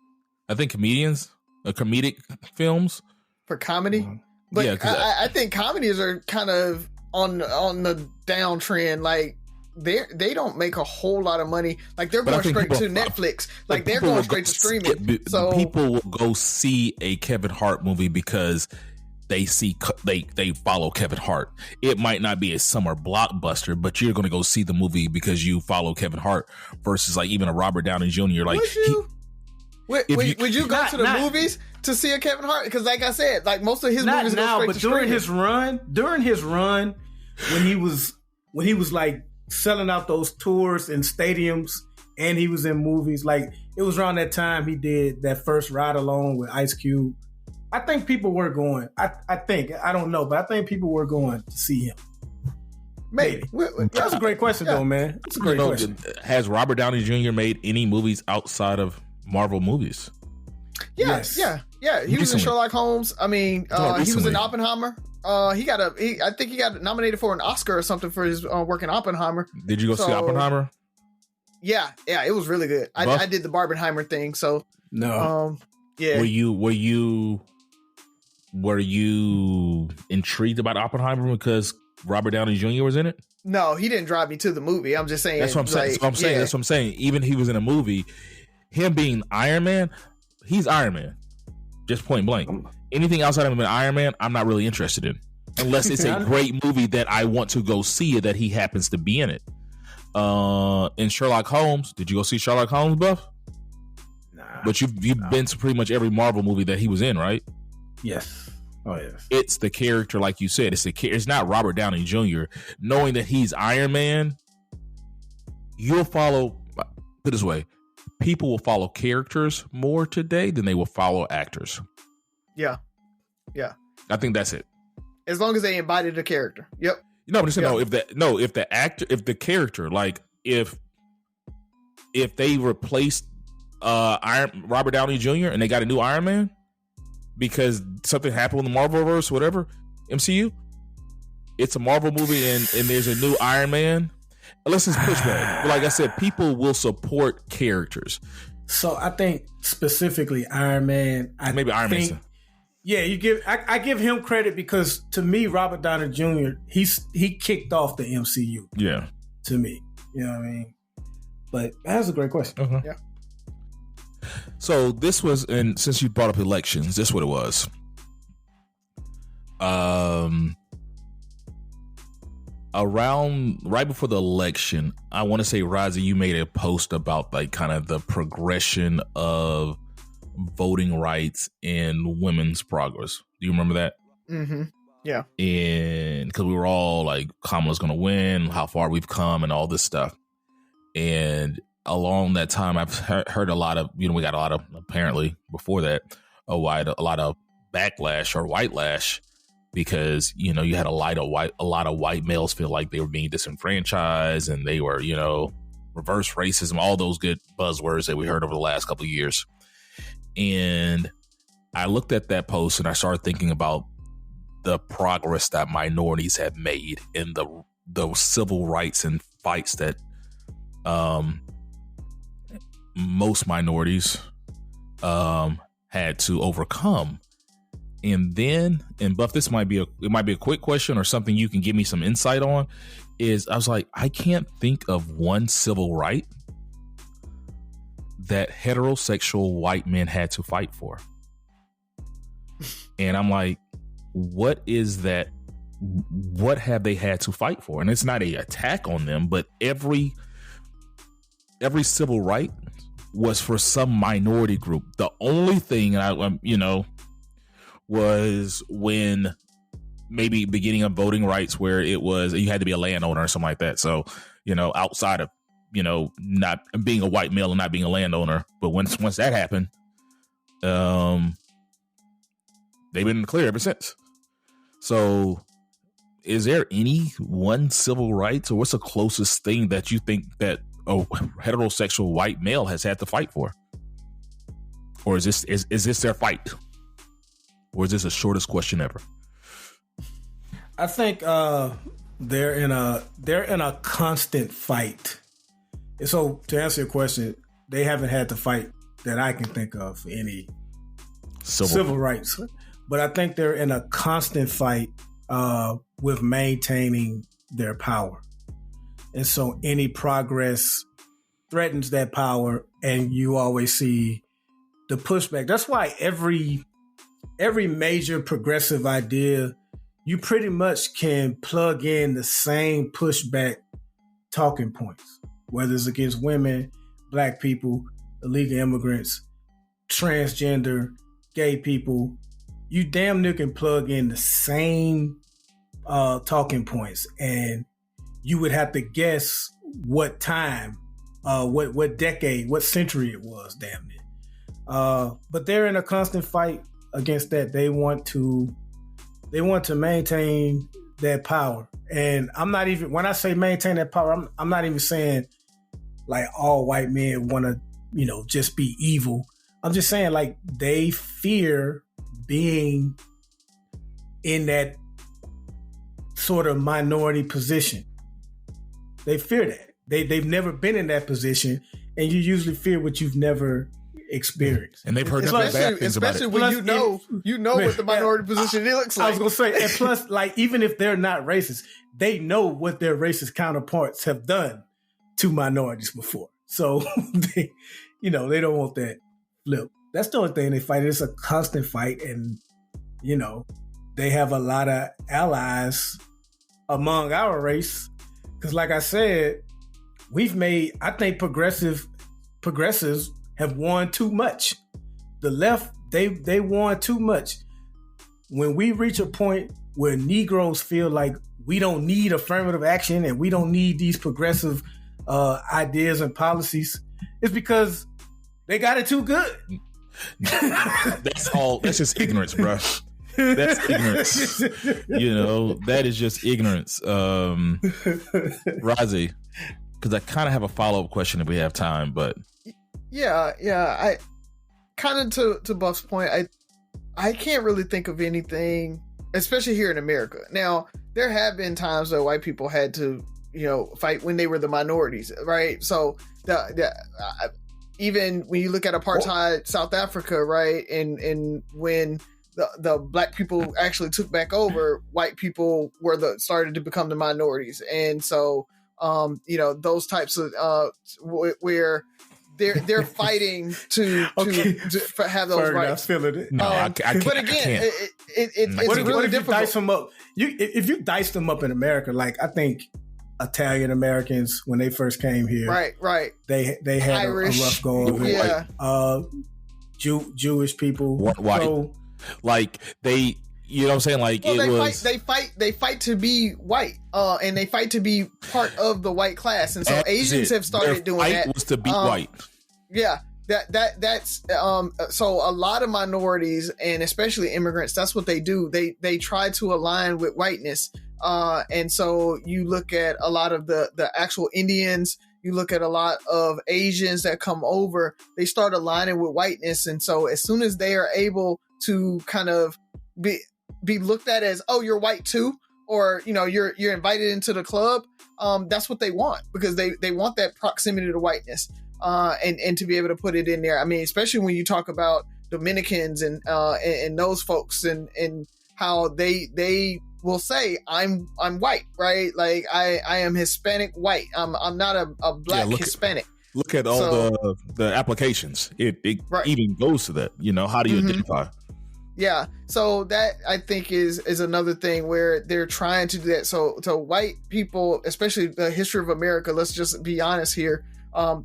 I think comedic films for comedy. But yeah, I think comedies are kind of on the downtrend. Like they don't make a whole lot of money. Like they're going straight to Netflix. Like they're going straight to streaming. So people will go see a Kevin Hart movie because they follow Kevin Hart. It might not be a summer blockbuster, but you're going to go see the movie because you follow Kevin Hart. Versus like even a Robert Downey Jr. Like would you go to the movies to see a Kevin Hart? Because like I said, like most of his movies go straight to streaming. During his run, when he was like selling out those tours in stadiums and he was in movies, like it was around that time he did that first Ride Along with Ice Cube. I think people were going. I don't know, but I think people were going to see him. Maybe. That's a great question, though, man. It's a great question. Has Robert Downey Jr. made any movies outside of Marvel movies? Yes. Yeah. He was in Sherlock Holmes. I mean, he was in Oppenheimer. I think he got nominated for an Oscar or something for his work in Oppenheimer. Did you go see Oppenheimer? Yeah, it was really good. I did the Barbenheimer thing, so no. Yeah. Were you intrigued about Oppenheimer because Robert Downey Jr. was in it? No, he didn't drive me to the movie. I'm just saying. That's what I'm saying. That's what I'm saying. Even he was in a movie, him being Iron Man, he's Iron Man. Just point blank. Anything outside of him being Iron Man, I'm not really interested in. Unless it's a great movie that I want to go see that he happens to be in it. In Sherlock Holmes, did you go see Sherlock Holmes, Buff? Nah. But you've been to pretty much every Marvel movie that he was in, right? Yes. Oh, yes. It's the character, like you said. It's not Robert Downey Jr. Knowing that he's Iron Man, you'll follow. Put it this way: people will follow characters more today than they will follow actors. Yeah. I think that's it. As long as they embody the character. Yep. No, but if the character, like if they replaced Robert Downey Jr. and they got a new Iron Man because something happened in the Marvelverse, whatever, MCU, it's a Marvel movie and there's a new Iron Man. Unless it's pushback. But like I said, people will support characters. So I think specifically Iron Man. Maybe Iron Man. Yeah, I give him credit because to me, Robert Downey Jr. he kicked off the MCU. Yeah. To me, you know what I mean. But that's a great question. Uh-huh. Yeah. So this was, and since you brought up elections, this is what it was. Around right before the election, I want to say, Raza, you made a post about like kind of the progression of voting rights and women's progress. Do you remember that? Mm-hmm. Yeah. And because we were all like, Kamala's going to win, how far we've come, and all this stuff. And along that time, I've heard a lot of, we got a lot of, apparently before that, a lot of backlash or whitelash because, you had a lot of white males feel like they were being disenfranchised and they were, reverse racism, all those good buzzwords that we heard over the last couple of years. And I looked at that post and I started thinking about the progress that minorities have made in the civil rights and fights that most minorities had to overcome. And then, and Buff, this might be a quick question or something you can give me some insight on, is I was like, I can't think of one civil right that heterosexual white men had to fight for. And I'm like, what is that? What have they had to fight for? And it's not a attack on them, but every civil right was for some minority group. The only thing was when maybe beginning of voting rights, where it was you had to be a landowner or something like that. So, outside of, not being a white male and not being a landowner. But once that happened, they've been clear ever since. So is there any one civil rights, or what's the closest thing that you think that a heterosexual white male has had to fight for? Or is this their fight? Or is this the shortest question ever? I think they're in a constant fight. And so to answer your question, they haven't had to fight that I can think of for any civil rights. But I think they're in a constant fight with maintaining their power. And so any progress threatens that power, and you always see the pushback. That's why every major progressive idea, you pretty much can plug in the same pushback talking points, whether it's against women, black people, illegal immigrants, transgender, gay people. You damn near can plug in the same talking points, and you would have to guess what time, what decade, what century it was, damn near. But they're in a constant fight against that. They want to maintain that power. And I'm not even, when I say maintain that power, I'm not even saying like all white men want to, just be evil. I'm just saying like they fear being in that sort of minority position. They fear that. They've never been in that position, and you usually fear what you've never experienced. And they've heard bad things about it. Especially when you know what the minority position it looks like. I was going to say, and plus, like, even if they're not racist, they know what their racist counterparts have done to minorities before. So, they don't want that flip. That's the only thing they fight. It's a constant fight, and, they have a lot of allies among our race. Because like I said, I think progressives have won too much. The left, they won too much. When we reach a point where Negroes feel like we don't need affirmative action and we don't need these progressive ideas and policies, it's because they got it too good. That's just ignorance, bro. That's ignorance. That is just ignorance. Razi, because I kind of have a follow-up question if we have time, but yeah, I kind of to Buff's point, I can't really think of anything, especially here in America. Now, there have been times that white people had to, fight when they were the minorities, right? So even when you look at apartheid South Africa, right, and when the black people actually took back over, white people started to become the minorities, and so those types of where they're fighting to have those rights. I feel it. No, I can't. But again, it's really difficult. Dice them up? If you dice them up in America, like I think Italian Americans when they first came here, right, they had Irish, a rough go of it. Yeah. Jewish people, white. So, like they, what I'm saying? Like they fight to be white, and they fight to be part of the white class, and so Asians have started doing that. Was to be white. Yeah, that's so a lot of minorities and especially immigrants, that's what they do. They try to align with whiteness, and so you look at a lot of the actual Indians. You look at a lot of Asians that come over. They start aligning with whiteness, and so as soon as they are able to kind of be looked at as, oh, you're white too, or you're invited into the club, that's what they want, because they want that proximity to whiteness, and to be able to put it in there. I mean, especially when you talk about Dominicans and those folks and how they will say I'm white, right? Like I am Hispanic white. I'm not a black Hispanic. Look at all the applications. It even goes to that. How do you identify? Yeah. So that I think is another thing where they're trying to do that. So white people, especially the history of America, let's just be honest here.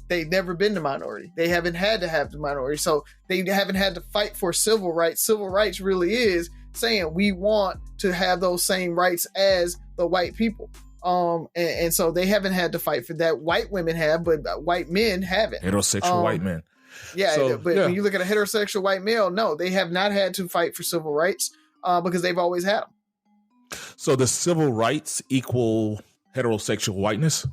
They've never been the minority. They haven't had to have the minority. So they haven't had to fight for civil rights. Civil rights really is saying we want to have those same rights as the white people. And so they haven't had to fight for that. White women have, but white men haven't. Heterosexual white men. Yeah, when you look at a heterosexual white male, no, they have not had to fight for civil rights because they've always had them. So does civil rights equal heterosexual whiteness?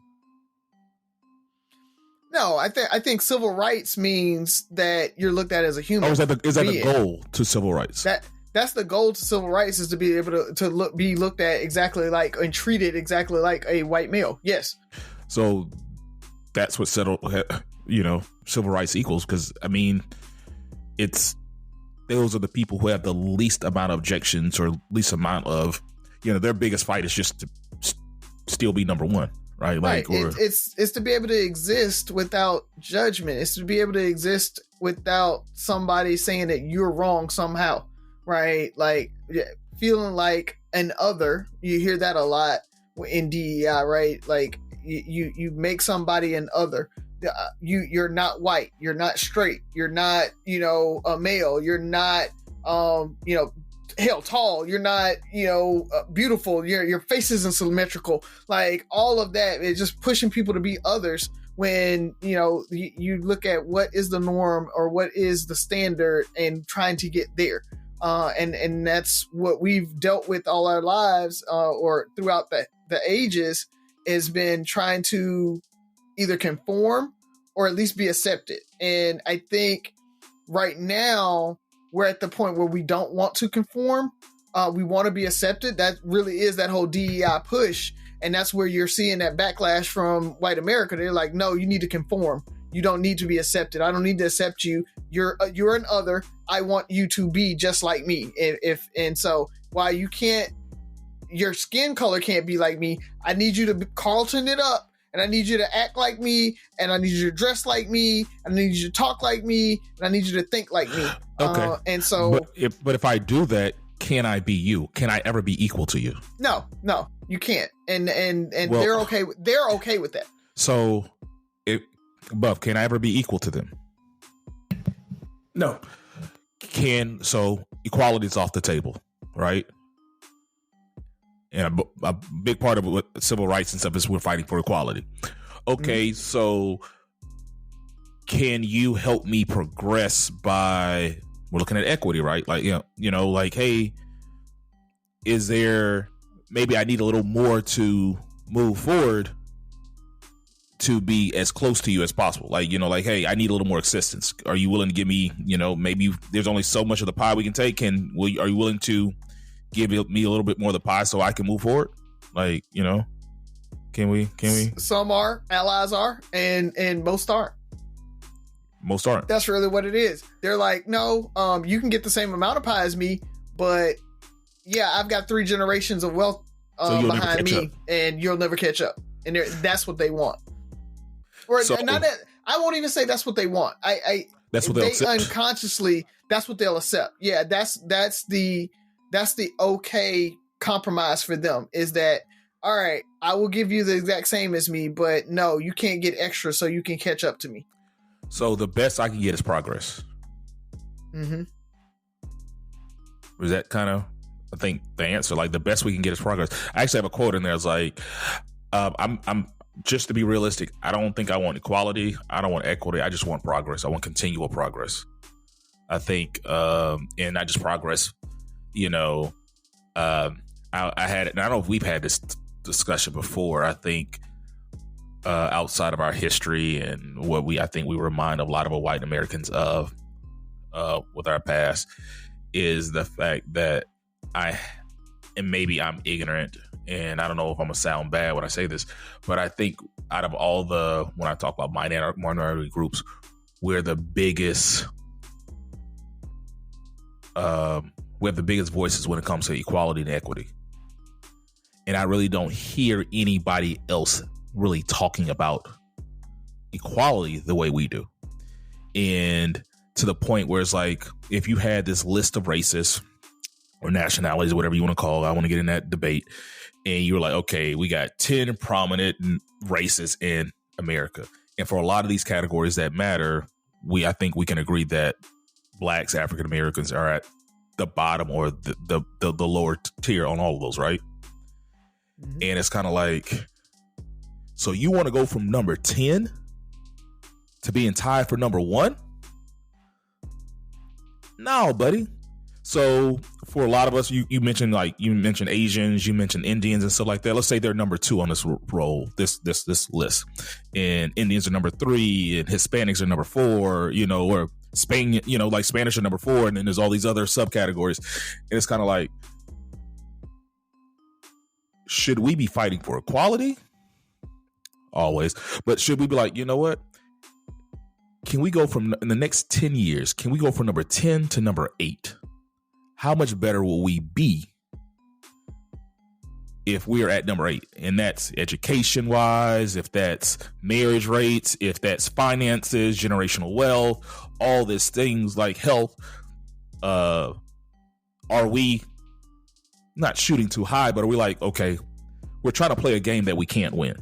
No, I think civil rights means that you're looked at as a human. Or is that the goal to civil rights? That's the goal to civil rights, is to be able to be looked at exactly like and treated exactly like a white male. Yes. So that's what civil rights equals, because those are the people who have the least amount of objections or least amount of, their biggest fight is just to still be number one, right? Like, it's to be able to exist without judgment. It's to be able to exist without somebody saying that you're wrong somehow, right? Like feeling like an other. You hear that a lot in DEI, right? Like you make somebody an other. You're not white, you're not straight, you're not a male, you're not tall, you're not beautiful, your face isn't symmetrical. Like all of that is just pushing people to be others when you look at what is the norm or what is the standard and trying to get there. And that's what we've dealt with all our lives or throughout the ages, has been trying to either conform or at least be accepted. And I think right now we're at the point where we don't want to conform. We want to be accepted. That really is that whole DEI push. And that's where you're seeing that backlash from white America. They're like, no, you need to conform. You don't need to be accepted. I don't need to accept you. You're an other. I want you to be just like me. And so while you can't, your skin color can't be like me, I need you to Carlton it up. And I need you to act like me, and I need you to dress like me, and I need you to talk like me, and I need you to think like me. Okay. And so, but if I do that, can I be you? Can I ever be equal to you? No, you can't. And they're okay. They're okay with that. So, Buff, can I ever be equal to them? No. So equality is off the table, right? And a big part of what civil rights and stuff is we're fighting for equality. Okay, so can you help me progress by, we're looking at equity, right? Like, like, hey, is there, maybe I need a little more to move forward to be as close to you as possible. Like, like, hey, I need a little more assistance. Are you willing to give me, maybe there's only so much of the pie we can take. Are you willing to give me a little bit more of the pie so I can move forward? Like, can we? Some are, allies are, and most aren't. Most aren't. That's really what it is. They're like, no, you can get the same amount of pie as me, but yeah, I've got 3 generations of wealth behind me, and you'll never catch up. And that's what they want. Or not that, I won't even say that's what they want. That's what they'll accept. Unconsciously, that's what they'll accept. Yeah, that's the okay compromise for them, is that, all right, I will give you the exact same as me, but no, you can't get extra so you can catch up to me. So the best I can get is progress. Mm-hmm. Was that kind of, I think, the answer? Like, the best we can get is progress. I actually have a quote in there. It's like, I'm just to be realistic, I don't think I want equality. I don't want equity. I just want progress. I want continual progress. I think, and not just progress, I had it, and I don't know if we've had this discussion before. I think outside of our history and what I think we remind a lot of white Americans of with our past, is the fact that maybe I'm ignorant, and I don't know if I'm gonna sound bad when I say this, but I think out of all when I talk about minority groups, we're the biggest we have the biggest voices when it comes to equality and equity. And I really don't hear anybody else really talking about equality the way we do. And to the point where it's like, if you had this list of races or nationalities, whatever you want to call it, I want to get in that debate. And you were like, okay, we got 10 prominent races in America. And for a lot of these categories that matter, I think we can agree that blacks, African Americans are at the bottom or the lower tier on all of those, right? Mm-hmm. And it's kind of like, so you want to go from number 10 to being tied for number 1? No, buddy. So for a lot of us, you mentioned Asians, you mentioned Indians and stuff like that. Let's say they're number 2 on this roll, this list, and Indians are number 3, and Hispanics are number 4, or Spain, like Spanish are number 4, and then there's all these other subcategories, and it's kind of like, should we be fighting for equality? Always, but should we be like, you know what? Can we go from, in the next 10 years, can we go from number 10 to number 8? How much better will we be if we are at number 8? And that's education wise, if that's marriage rates, if that's finances, generational wealth, all these things like health. Are we not shooting too high, but are we like, okay, we're trying to play a game that we can't win.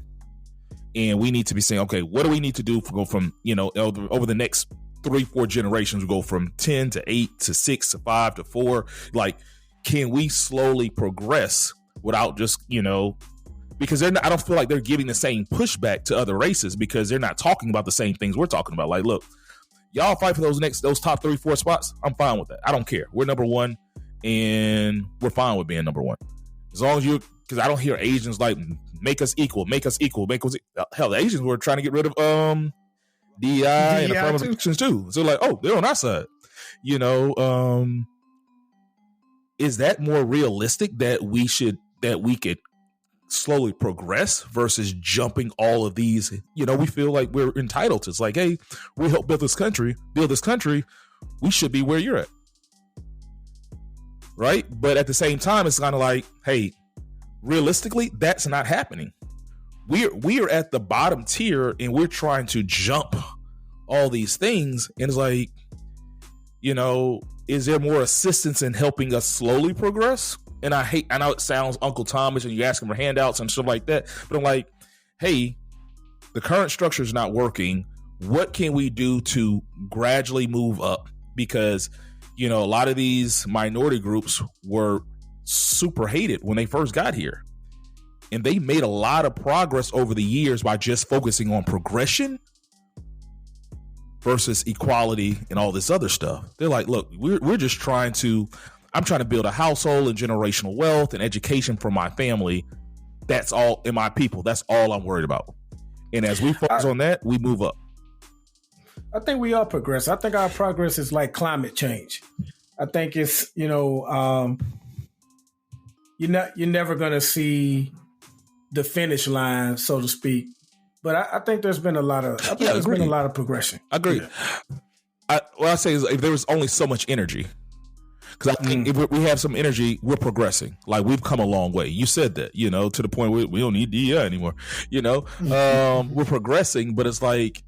And we need to be saying, okay, what do we need to do to go from, over the next 3-4 generations, we go from 10 to 8 to 6 to 5 to 4. Like, can we slowly progress without just, because I don't feel like they're giving the same pushback to other races because they're not talking about the same things we're talking about. Like, look, y'all fight for those top 3-4 spots. I'm fine with that. I don't care. We're number 1 and we're fine with being number 1. As long as because I don't hear Asians like, make us equal. Hell, the Asians were trying to get rid of DEI and affirmative actions too. So like, oh, they're on our side. Is that more realistic that we could slowly progress versus jumping all of these? We feel like we're entitled to. It's like, hey, we help build this country. We should be where you're at. Right? But at the same time, it's kind of like, hey, realistically, that's not happening. We are at the bottom tier and we're trying to jump all these things. And it's like, is there more assistance in helping us slowly progress? And I know it sounds Uncle Thomas and you ask him for handouts and stuff like that, but I'm like, hey, the current structure is not working. What can we do to gradually move up? Because, a lot of these minority groups were super hated when they first got here. And they made a lot of progress over the years by just focusing on progression versus equality and all this other stuff. They're like, look, I'm trying to build a household and generational wealth and education for my family. That's all in my people. That's all I'm worried about. And as we focus on that, we move up. I think we all progress. I think our progress is like climate change. I think it's, you're never going to see the finish line, so to speak. But I think there's been a lot of progression. I agree. Yeah. What I say is if there was only so much energy, because I think if we have some energy, we're progressing. Like we've come a long way. You said that, to the point where we don't need DEI anymore. We're progressing, but it's like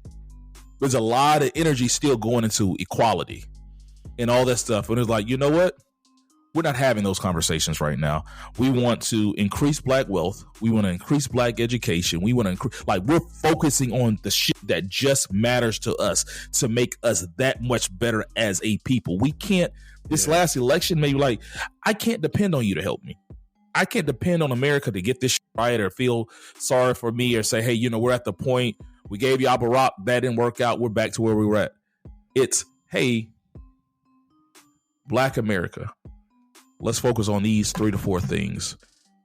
there's a lot of energy still going into equality and all that stuff. And it's like, you know what? We're not having those conversations right now. We want to increase black wealth. We want to increase black education. We want to increase, we're focusing on the shit that just matters to us to make us that much better as a people. We can't, last election, maybe I can't depend on you to help me. I can't depend on America to get this shit right or feel sorry for me or say, hey, we're at the point, we gave y'all Barack, that didn't work out. We're back to where we were at. It's, hey, Black America, let's focus on these 3 to 4 things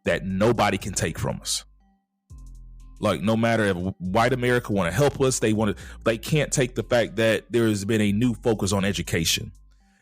that nobody can take from us. Like, no matter if white America want to help us, they can't take the fact that there's been a new focus on education.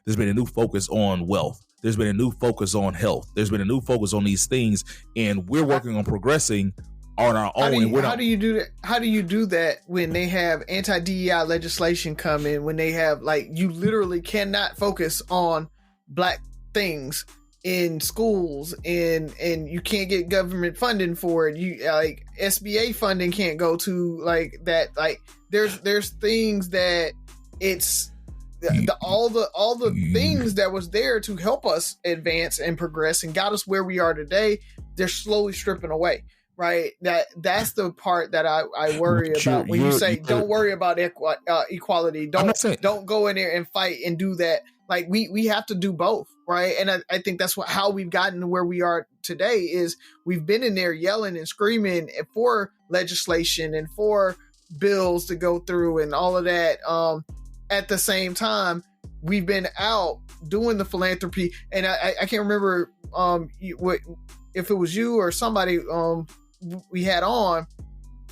There's been a new focus on wealth. There's been a new focus on health. There's been a new focus on these things, and we're working on progressing on our own. How do you do that? How do you do that when they have anti-DEI legislation coming? When they have you literally cannot focus on black things in schools, and you can't get government funding for it. You like SBA funding can't go to like that. Like there's things that it's all the things that was there to help us advance and progress and got us where we are today. They're slowly stripping away. Right. That's the part that I worry about when you say don't worry about equality. Don't go in there and fight and do that. Like we have to do both. Right. And I think that's how we've gotten to where we are today is we've been in there yelling and screaming for legislation and for bills to go through and all of that. At the same time, we've been out doing the philanthropy. And I can't remember if it was you or somebody we had on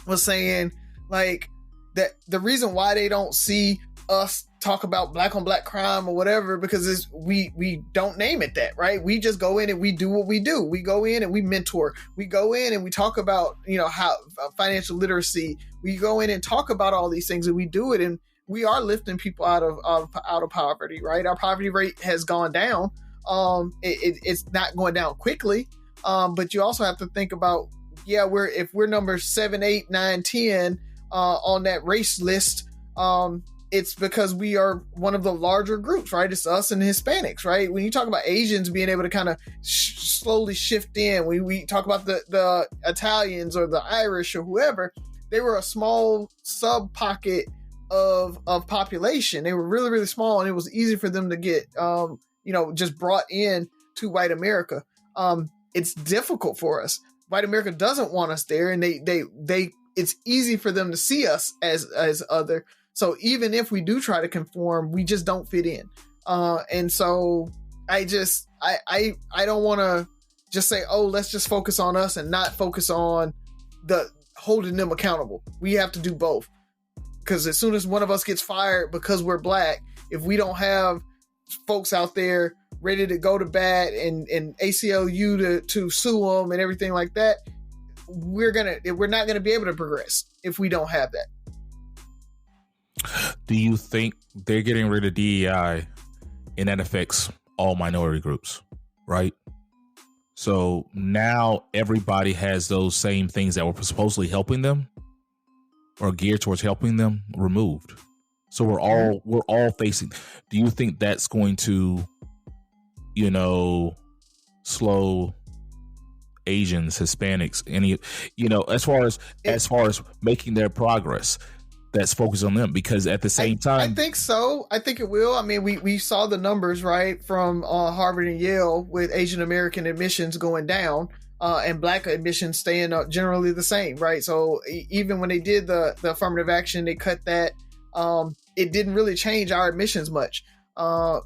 was saying like that the reason why they don't see us talk about black on black crime or whatever, because we don't name it that, right? We just go in and we do what we do. We go in and we mentor. We go in and we talk about, how financial literacy. We go in and talk about all these things and we do it. And we are lifting people out of poverty, right? Our poverty rate has gone down. It's not going down quickly. But you also have to think about, if we're number 7, 8, 9, 10 on that race list, it's because we are one of the larger groups, right? It's us and Hispanics, right? When you talk about Asians being able to kind of slowly shift in, when we talk about the Italians or the Irish or whoever, they were a small sub pocket of population. They were really, really small, and it was easy for them to get, just brought in to white America. It's difficult for us. White America doesn't want us there, and it's easy for them to see us as other. So even if we do try to conform, we just don't fit in. And so I don't want to just say, oh, let's just focus on us and not focus on the holding them accountable. We have to do both. Because as soon as one of us gets fired because we're black, if we don't have folks out there ready to go to bat and ACLU to sue them and everything like that, we're not gonna be able to progress if we don't have that. Do you think they're getting rid of DEI and that affects all minority groups, right? So now everybody has those same things that were supposedly helping them or geared towards helping them removed. So we're all facing. Do you think that's going to, slow Asians, Hispanics, any, as far as making their progress that's focused on them? Because at the same time, I think so. I think it will. I mean, we saw the numbers, right, from Harvard and Yale with Asian American admissions going down and black admissions staying generally the same, right? So even when they did the affirmative action, they cut that. It didn't really change our admissions much, but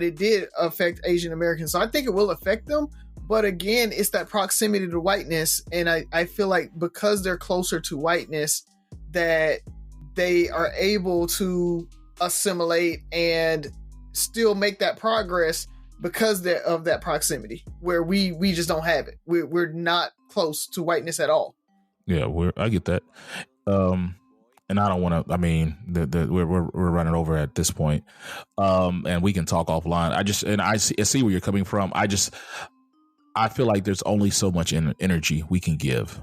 it did affect Asian Americans. So I think it will affect them. But again, it's that proximity to whiteness. And I feel like because they're closer to whiteness, that they are able to assimilate and still make that progress because of that proximity, where we just don't have it. We're not close to whiteness at all. Yeah, I get that. And I don't want to, we're running over at this point. And we can talk offline. I see where you're coming from. I feel like there's only so much energy we can give.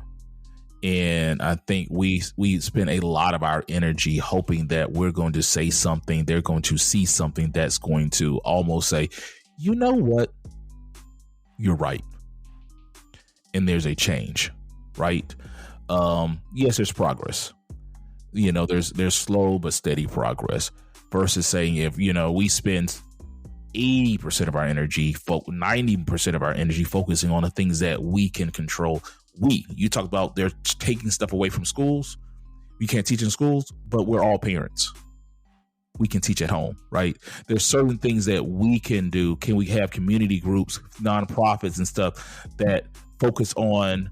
And I think we spend a lot of our energy hoping that we're going to say something. They're going to see something that's going to almost say, you know what? You're right. And there's a change, right? Yes, there's progress. There's slow but steady progress versus saying if, we spend 80% of our energy, 90% of our energy focusing on the things that we can control. You talk about they're taking stuff away from schools. We can't teach in schools, but we're all parents. We can teach at home, right? There's certain things that we can do. Can we have community groups, nonprofits and stuff that focus on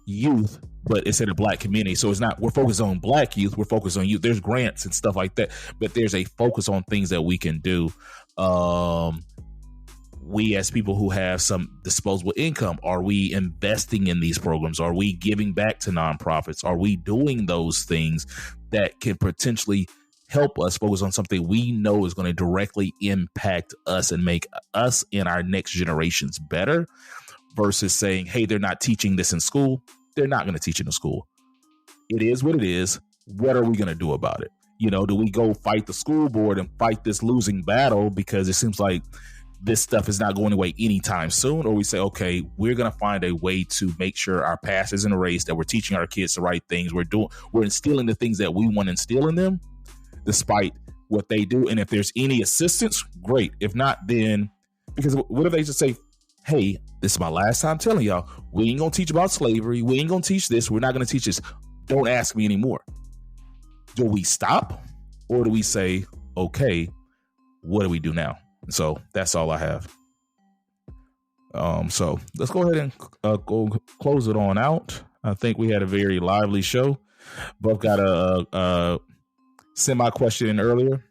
youth, but it's in a black community? So it's not, we're focused on black youth, we're focused on youth. There's grants and stuff like that, but there's a focus on things that we can do. We as people who have some disposable income, are we investing in these programs? Are we giving back to nonprofits? Are we doing those things that can potentially help us focus on something we know is going to directly impact us and make us and our next generations better, versus saying, hey, they're not teaching this in school. They're not going to teach it in school. It is what it is. What are we going to do about it? Do we go fight the school board and fight this losing battle because it seems like this stuff is not going away anytime soon? Or we say, okay, we're going to find a way to make sure our past isn't erased, that we're teaching our kids the right things. We're instilling the things that we want to instill in them, despite what they do. And if there's any assistance, great. If not, then, because what if they just say, hey, this is my last time telling y'all, we ain't going to teach about slavery. We ain't going to teach this. We're not going to teach this. Don't ask me anymore. Do we stop, or do we say, okay, what do we do now? So that's all I have. So let's go ahead and go close it on out. I think we had a very lively show. Both got a semi question in earlier.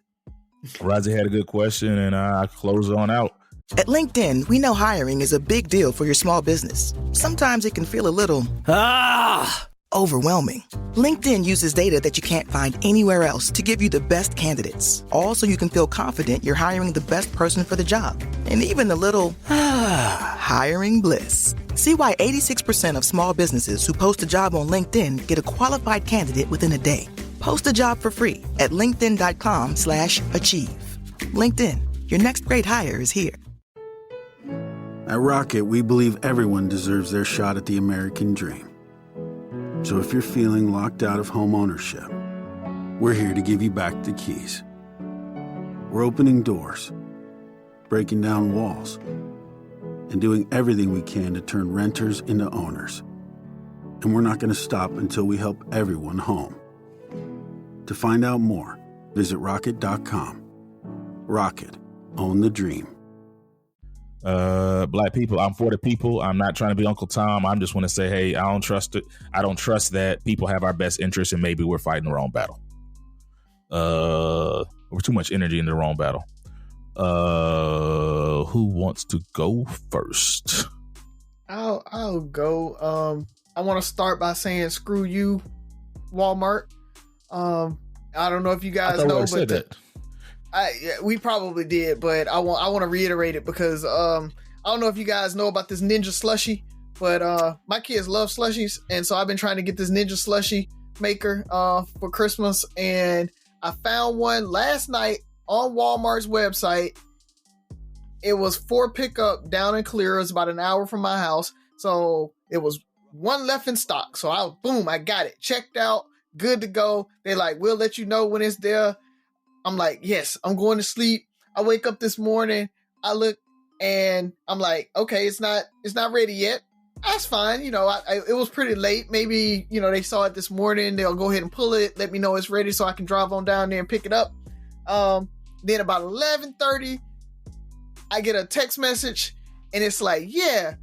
Razi had a good question, and I close it on out. At LinkedIn, we know hiring is a big deal for your small business. Sometimes it can feel a little overwhelming. LinkedIn uses data that you can't find anywhere else to give you the best candidates, all so you can feel confident you're hiring the best person for the job. And even a little hiring bliss. See why 86% of small businesses who post a job on LinkedIn get a qualified candidate within a day. Post a job for free at linkedin.com/achieve. LinkedIn, your next great hire is here. At Rocket, we believe everyone deserves their shot at the American dream. So if you're feeling locked out of home ownership, we're here to give you back the keys. We're opening doors, breaking down walls, and doing everything we can to turn renters into owners. And we're not going to stop until we help everyone home. To find out more, visit rocket.com. Rocket, own the dream. Black people, I'm for the people. I'm not trying to be Uncle Tom. I just want to say, hey, I don't trust it. I don't trust that people have our best interests, and maybe we're fighting the wrong battle. We're too much energy in the wrong battle. Who wants to go first? I'll go. I want to start by saying screw you, Walmart. I don't know if you guys know, but we probably did, but I want to reiterate it because I don't know if you guys know about this Ninja Slushie, but my kids love slushies, and so I've been trying to get this Ninja Slushie maker for Christmas, and I found one last night on Walmart's website. It was for pickup down in Clear. It was about an hour from my house, so it was one left in stock. So I got it checked out, good to go. They're like, we'll let you know when it's there. I'm like, yes, I'm going to sleep. I wake up this morning, I look, and I'm like, okay, it's not ready yet. That's fine. It was pretty late. Maybe, they saw it this morning. They'll go ahead and pull it, let me know it's ready so I can drive on down there and pick it up. Then about 11:30, I get a text message, and it's like, yeah,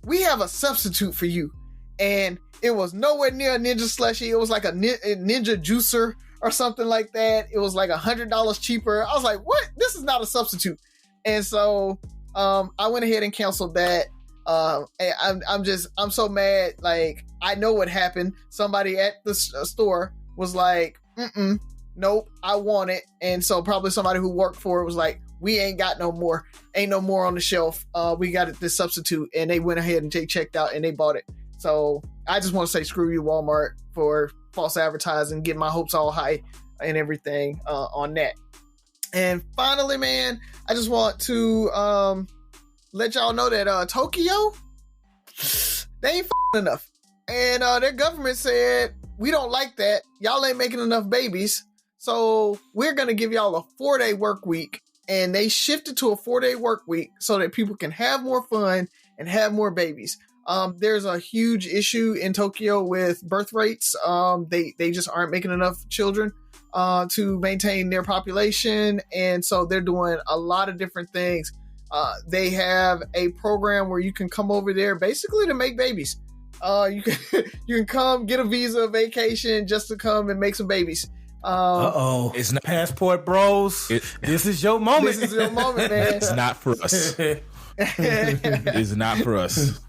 we have a substitute for you. And it was nowhere near a Ninja Slushie. It was like a Ninja Juicer or something like that. It was like $100 cheaper. I was like, what? This is not a substitute. And so I went ahead and canceled that. I'm so mad. Like, I know what happened. Somebody at the store was like, nope, I want it. And so probably somebody who worked for it was like, we ain't got no more. Ain't no more on the shelf. We got this substitute. And they went ahead and checked out and they bought it. So I just want to say screw you, Walmart, for false advertising, getting my hopes all high and everything on that. And finally, man, I just want to let y'all know that Tokyo, they ain't enough. And their government said, we don't like that. Y'all ain't making enough babies. So we're going to give y'all a 4-day work week. And they shifted to a 4-day work week so that people can have more fun and have more babies. There's a huge issue in Tokyo with birth rates. They just aren't making enough children to maintain their population. And so they're doing a lot of different things. They have a program where you can come over there basically to make babies. You can come get a visa, vacation just to come and make some babies. It's not passport bros. This is your moment. This is your moment, man. It's not for us. It's not for us.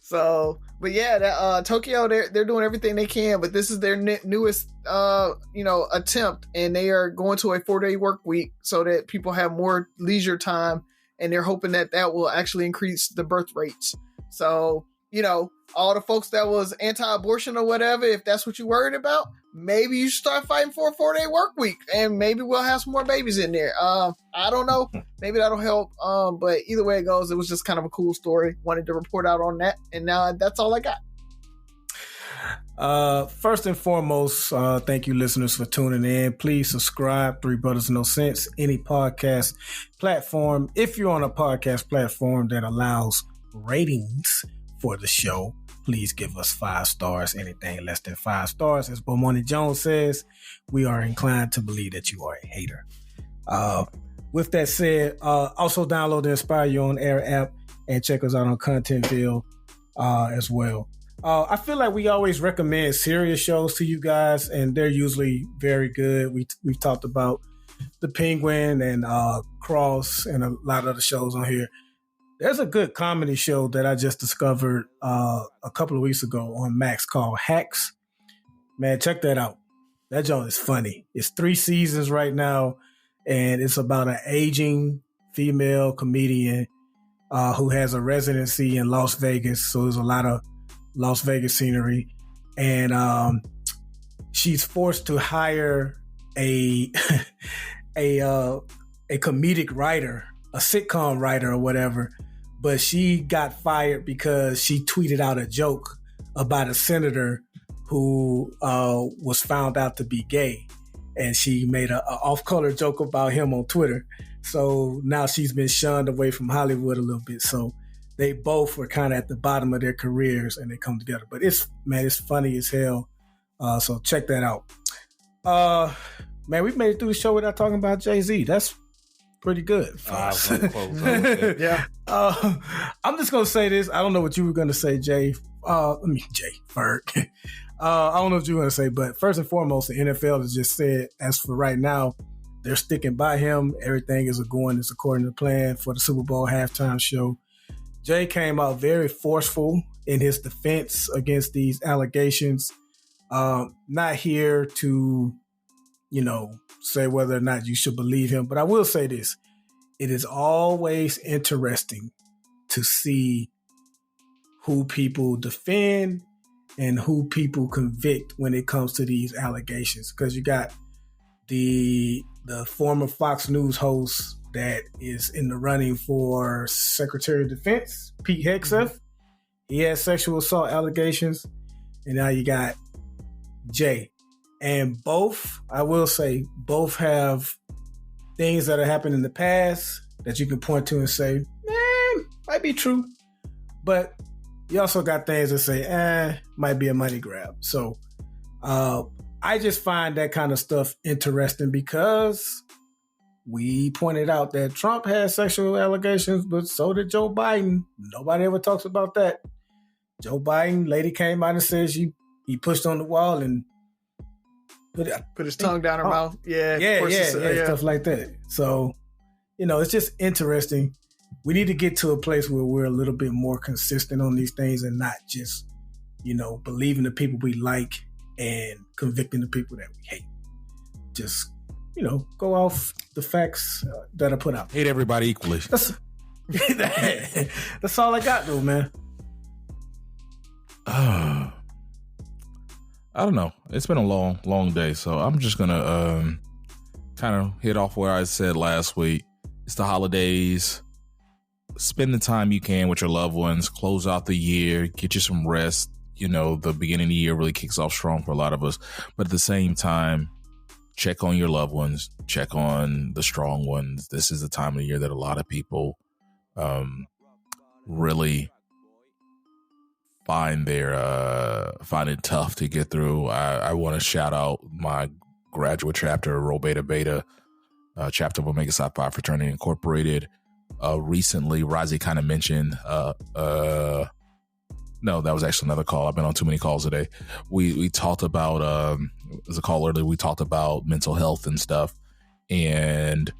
So, But yeah, that, Tokyo, they're doing everything they can, but this is their newest, attempt, and they are going to a 4-day work week so that people have more leisure time, and they're hoping that will actually increase the birth rates. So, all the folks that was anti-abortion or whatever, if that's what you're worried about, maybe you should start fighting for a 4-day work week, and maybe we'll have some more babies in there. I don't know. Maybe that'll help. But either way it goes, it was just kind of a cool story. Wanted to report out on that, and now that's all I got. First and foremost, thank you listeners for tuning in. Please subscribe, Three Brothers No Sense, any podcast platform. If you're on a podcast platform that allows ratings for the show, please give us 5 stars. Anything less than 5 stars, as Bomoni Jones says, we are inclined to believe that you are a hater. With that said, also download the Inspire Your Own Air app and check us out on Contentville as well. I feel like we always recommend serious shows to you guys, and they're usually very good. We've talked about The Penguin and Cross and a lot of other shows on here. There's a good comedy show that I just discovered a couple of weeks ago on Max called Hacks. Man, check that out. That joint is funny. It's 3 seasons right now, and it's about an aging female comedian who has a residency in Las Vegas. So there's a lot of Las Vegas scenery, and she's forced to hire a comedic writer, a sitcom writer or whatever. But she got fired because she tweeted out a joke about a senator who was found out to be gay. And she made a off-color joke about him on Twitter. So now she's been shunned away from Hollywood a little bit. So they both were kind of at the bottom of their careers, and they come together. But it's funny as hell. So check that out. Man, we've made it through the show without talking about Jay-Z. That's pretty good. Yeah. I'm just gonna say this. I don't know what you were gonna say, Jay. Ferg. I don't know what you were gonna say, but first and foremost, the NFL has just said, as for right now, they're sticking by him. Everything is going as according to plan for the Super Bowl halftime show. Jay came out very forceful in his defense against these allegations. Not here to, say whether or not you should believe him, but I will say this. It is always interesting to see who people defend and who people convict when it comes to these allegations. Because you got the former Fox News host that is in the running for Secretary of Defense, Pete Hegseth. He had sexual assault allegations. And now you got Jay. And both, I will say, both have things that have happened in the past that you can point to and say, might be true. But you also got things that say, might be a money grab. So I just find that kind of stuff interesting because we pointed out that Trump had sexual allegations, but so did Joe Biden. Nobody ever talks about that. Joe Biden, lady came out and says he pushed on the wall and put his tongue down her mouth. Yeah, stuff like that. So, it's just interesting. We need to get to a place where we're a little bit more consistent on these things and not just, believing the people we like and convicting the people that we hate. Just, go off the facts that are put out. Hate everybody equally. That's all I got, though, man. I don't know. It's been a long, long day, so I'm just gonna kind of hit off where I said last week. It's the holidays. Spend the time you can with your loved ones. Close out the year. Get you some rest. The beginning of the year really kicks off strong for a lot of us. But at the same time, check on your loved ones. Check on the strong ones. This is the time of the year that a lot of people really find it tough to get through. I want to shout out my graduate chapter, Rho Beta Beta, chapter of Omega Psi Phi Fraternity Incorporated. Recently, Razi kind of mentioned, no, that was actually another call. I've been on too many calls today. We talked about, as a call earlier, we talked about mental health and stuff. And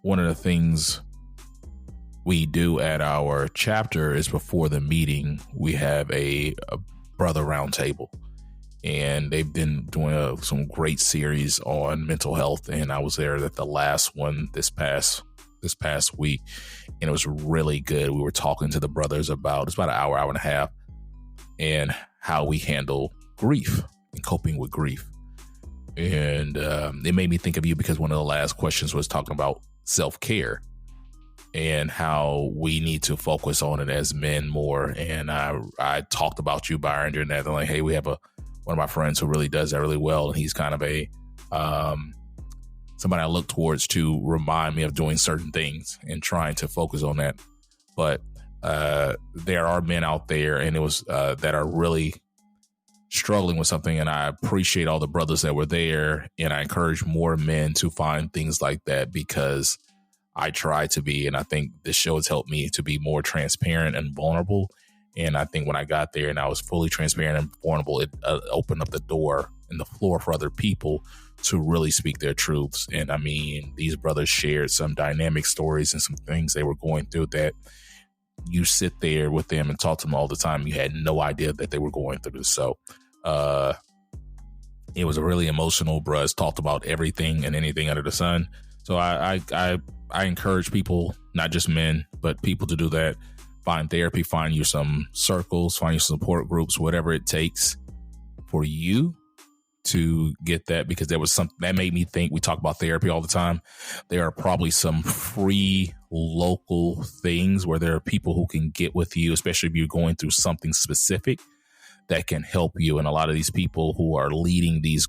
one of the things we do at our chapter is before the meeting, we have a brother roundtable, and they've been doing some great series on mental health. And I was there at the last one this past week, and it was really good. We were talking to the brothers about, it's about an hour and a half, and how we handle grief and coping with grief. And it made me think of you, because one of the last questions was talking about self-care and how we need to focus on it as men more. And I talked about you, Byron, during that. They're like, hey, we have one of my friends who really does that really well, and he's kind of a somebody I look towards to remind me of doing certain things and trying to focus on that. But there are men out there, and it was that are really struggling with something, and I appreciate all the brothers that were there, and I encourage more men to find things like that, because I try to be, and I think this show has helped me to be more transparent and vulnerable. And I think when I got there and I was fully transparent and vulnerable, it opened up the door and the floor for other people to really speak their truths. And I mean, these brothers shared some dynamic stories and some things they were going through that you sit there with them and talk to them all the time. You had no idea that they were going through this. So it was a really emotional. Bruh talked about everything and anything under the sun. So I encourage people, not just men, but people, to do that. Find therapy, find you some circles, find you support groups, whatever it takes for you to get that. Because there was something that made me think, we talk about therapy all the time. There are probably some free local things where there are people who can get with you, especially if you're going through something specific that can help you. And a lot of these people who are leading these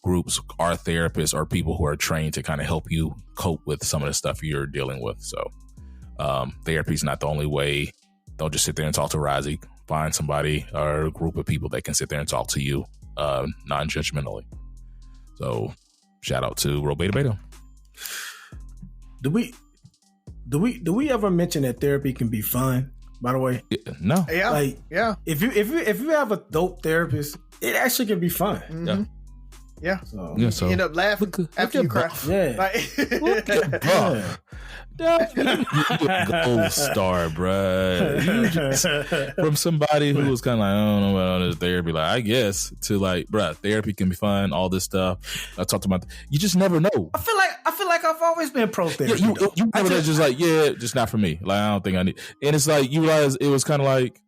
groups are therapists or people who are trained to kind of help you cope with some of the stuff you're dealing with. So therapy is not the only way. Don't just sit there and talk to Razi. Find somebody or a group of people that can sit there and talk to you non-judgmentally. So shout out to Ro Beta Beta. Do we ever mention that therapy can be fun, by the way? No. Yeah. Like, yeah. If you have a dope therapist, it actually can be fun. Mm-hmm. Yeah. Yeah. So you end up laughing after you cry. Yeah. Like, gold star, bruh. From somebody who was kind of like, I don't know about this therapy, like, I guess, to like, bruh, therapy can be fun, all this stuff. I talked about, you just never know. I feel like I've always been pro therapy. Yeah, you never just like, yeah, just not for me. Like, I don't think I need. And it's like, you realize it was kind of like,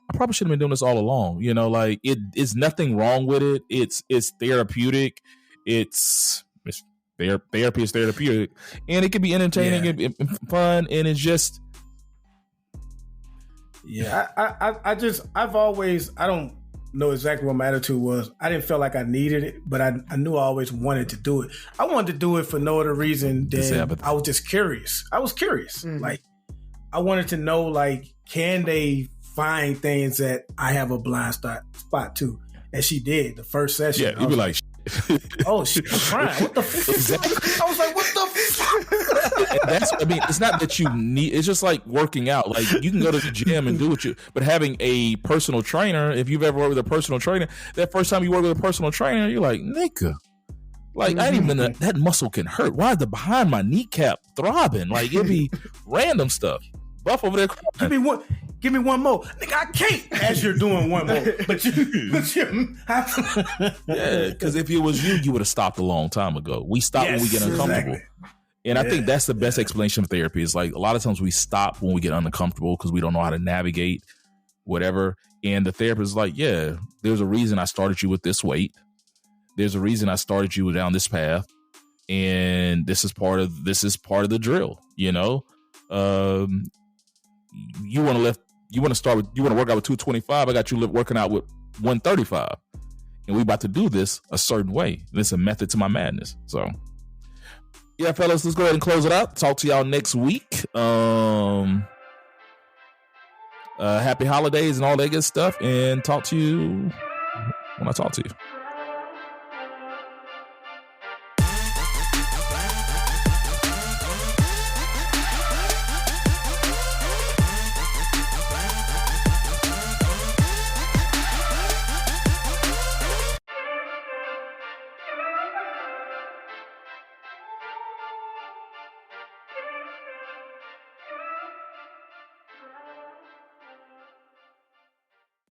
I probably should have been doing this all along. You know, like it's nothing wrong with it. It's therapeutic. Therapy is therapeutic, and it can be entertaining and fun. And it's just, I've always, I don't know exactly what my attitude was. I didn't feel like I needed it, but I knew I always wanted to do it. I wanted to do it for no other reason than I was just curious. I was curious. Mm-hmm. Like, I wanted to know, like, can they find things that I have a blind spot to? And she did the first session. Yeah, you'd be like, oh, she's crying. What the fuck? Exactly. I was like, what the fuck? That's, I mean, it's not that you need, it's just like working out. Like, you can go to the gym and do what you, but having a personal trainer, if you've ever worked with a personal trainer, that first time you work with a personal trainer, you're like, nigga, like, I didn't even, that muscle can hurt. Why is the behind my kneecap throbbing? Like, it'd be random stuff. Buff over there crying. Give me one more. Nigga, I can't as you're doing one more. But you yeah, because if it was you would have stopped a long time ago. We stop when we get uncomfortable. Exactly. And I think that's the best explanation of therapy. Is like, a lot of times we stop when we get uncomfortable because we don't know how to navigate whatever. And the therapist is like, yeah, there's a reason I started you with this weight. There's a reason I started you down this path. And this is part of the drill, you know? You want to work out with 225. I got you working out with 135, and we about to do this a certain way. There's a method to my madness. So, yeah, fellas, let's go ahead and close it out. Talk to y'all next week. Happy holidays and all that good stuff, and talk to you when I talk to you.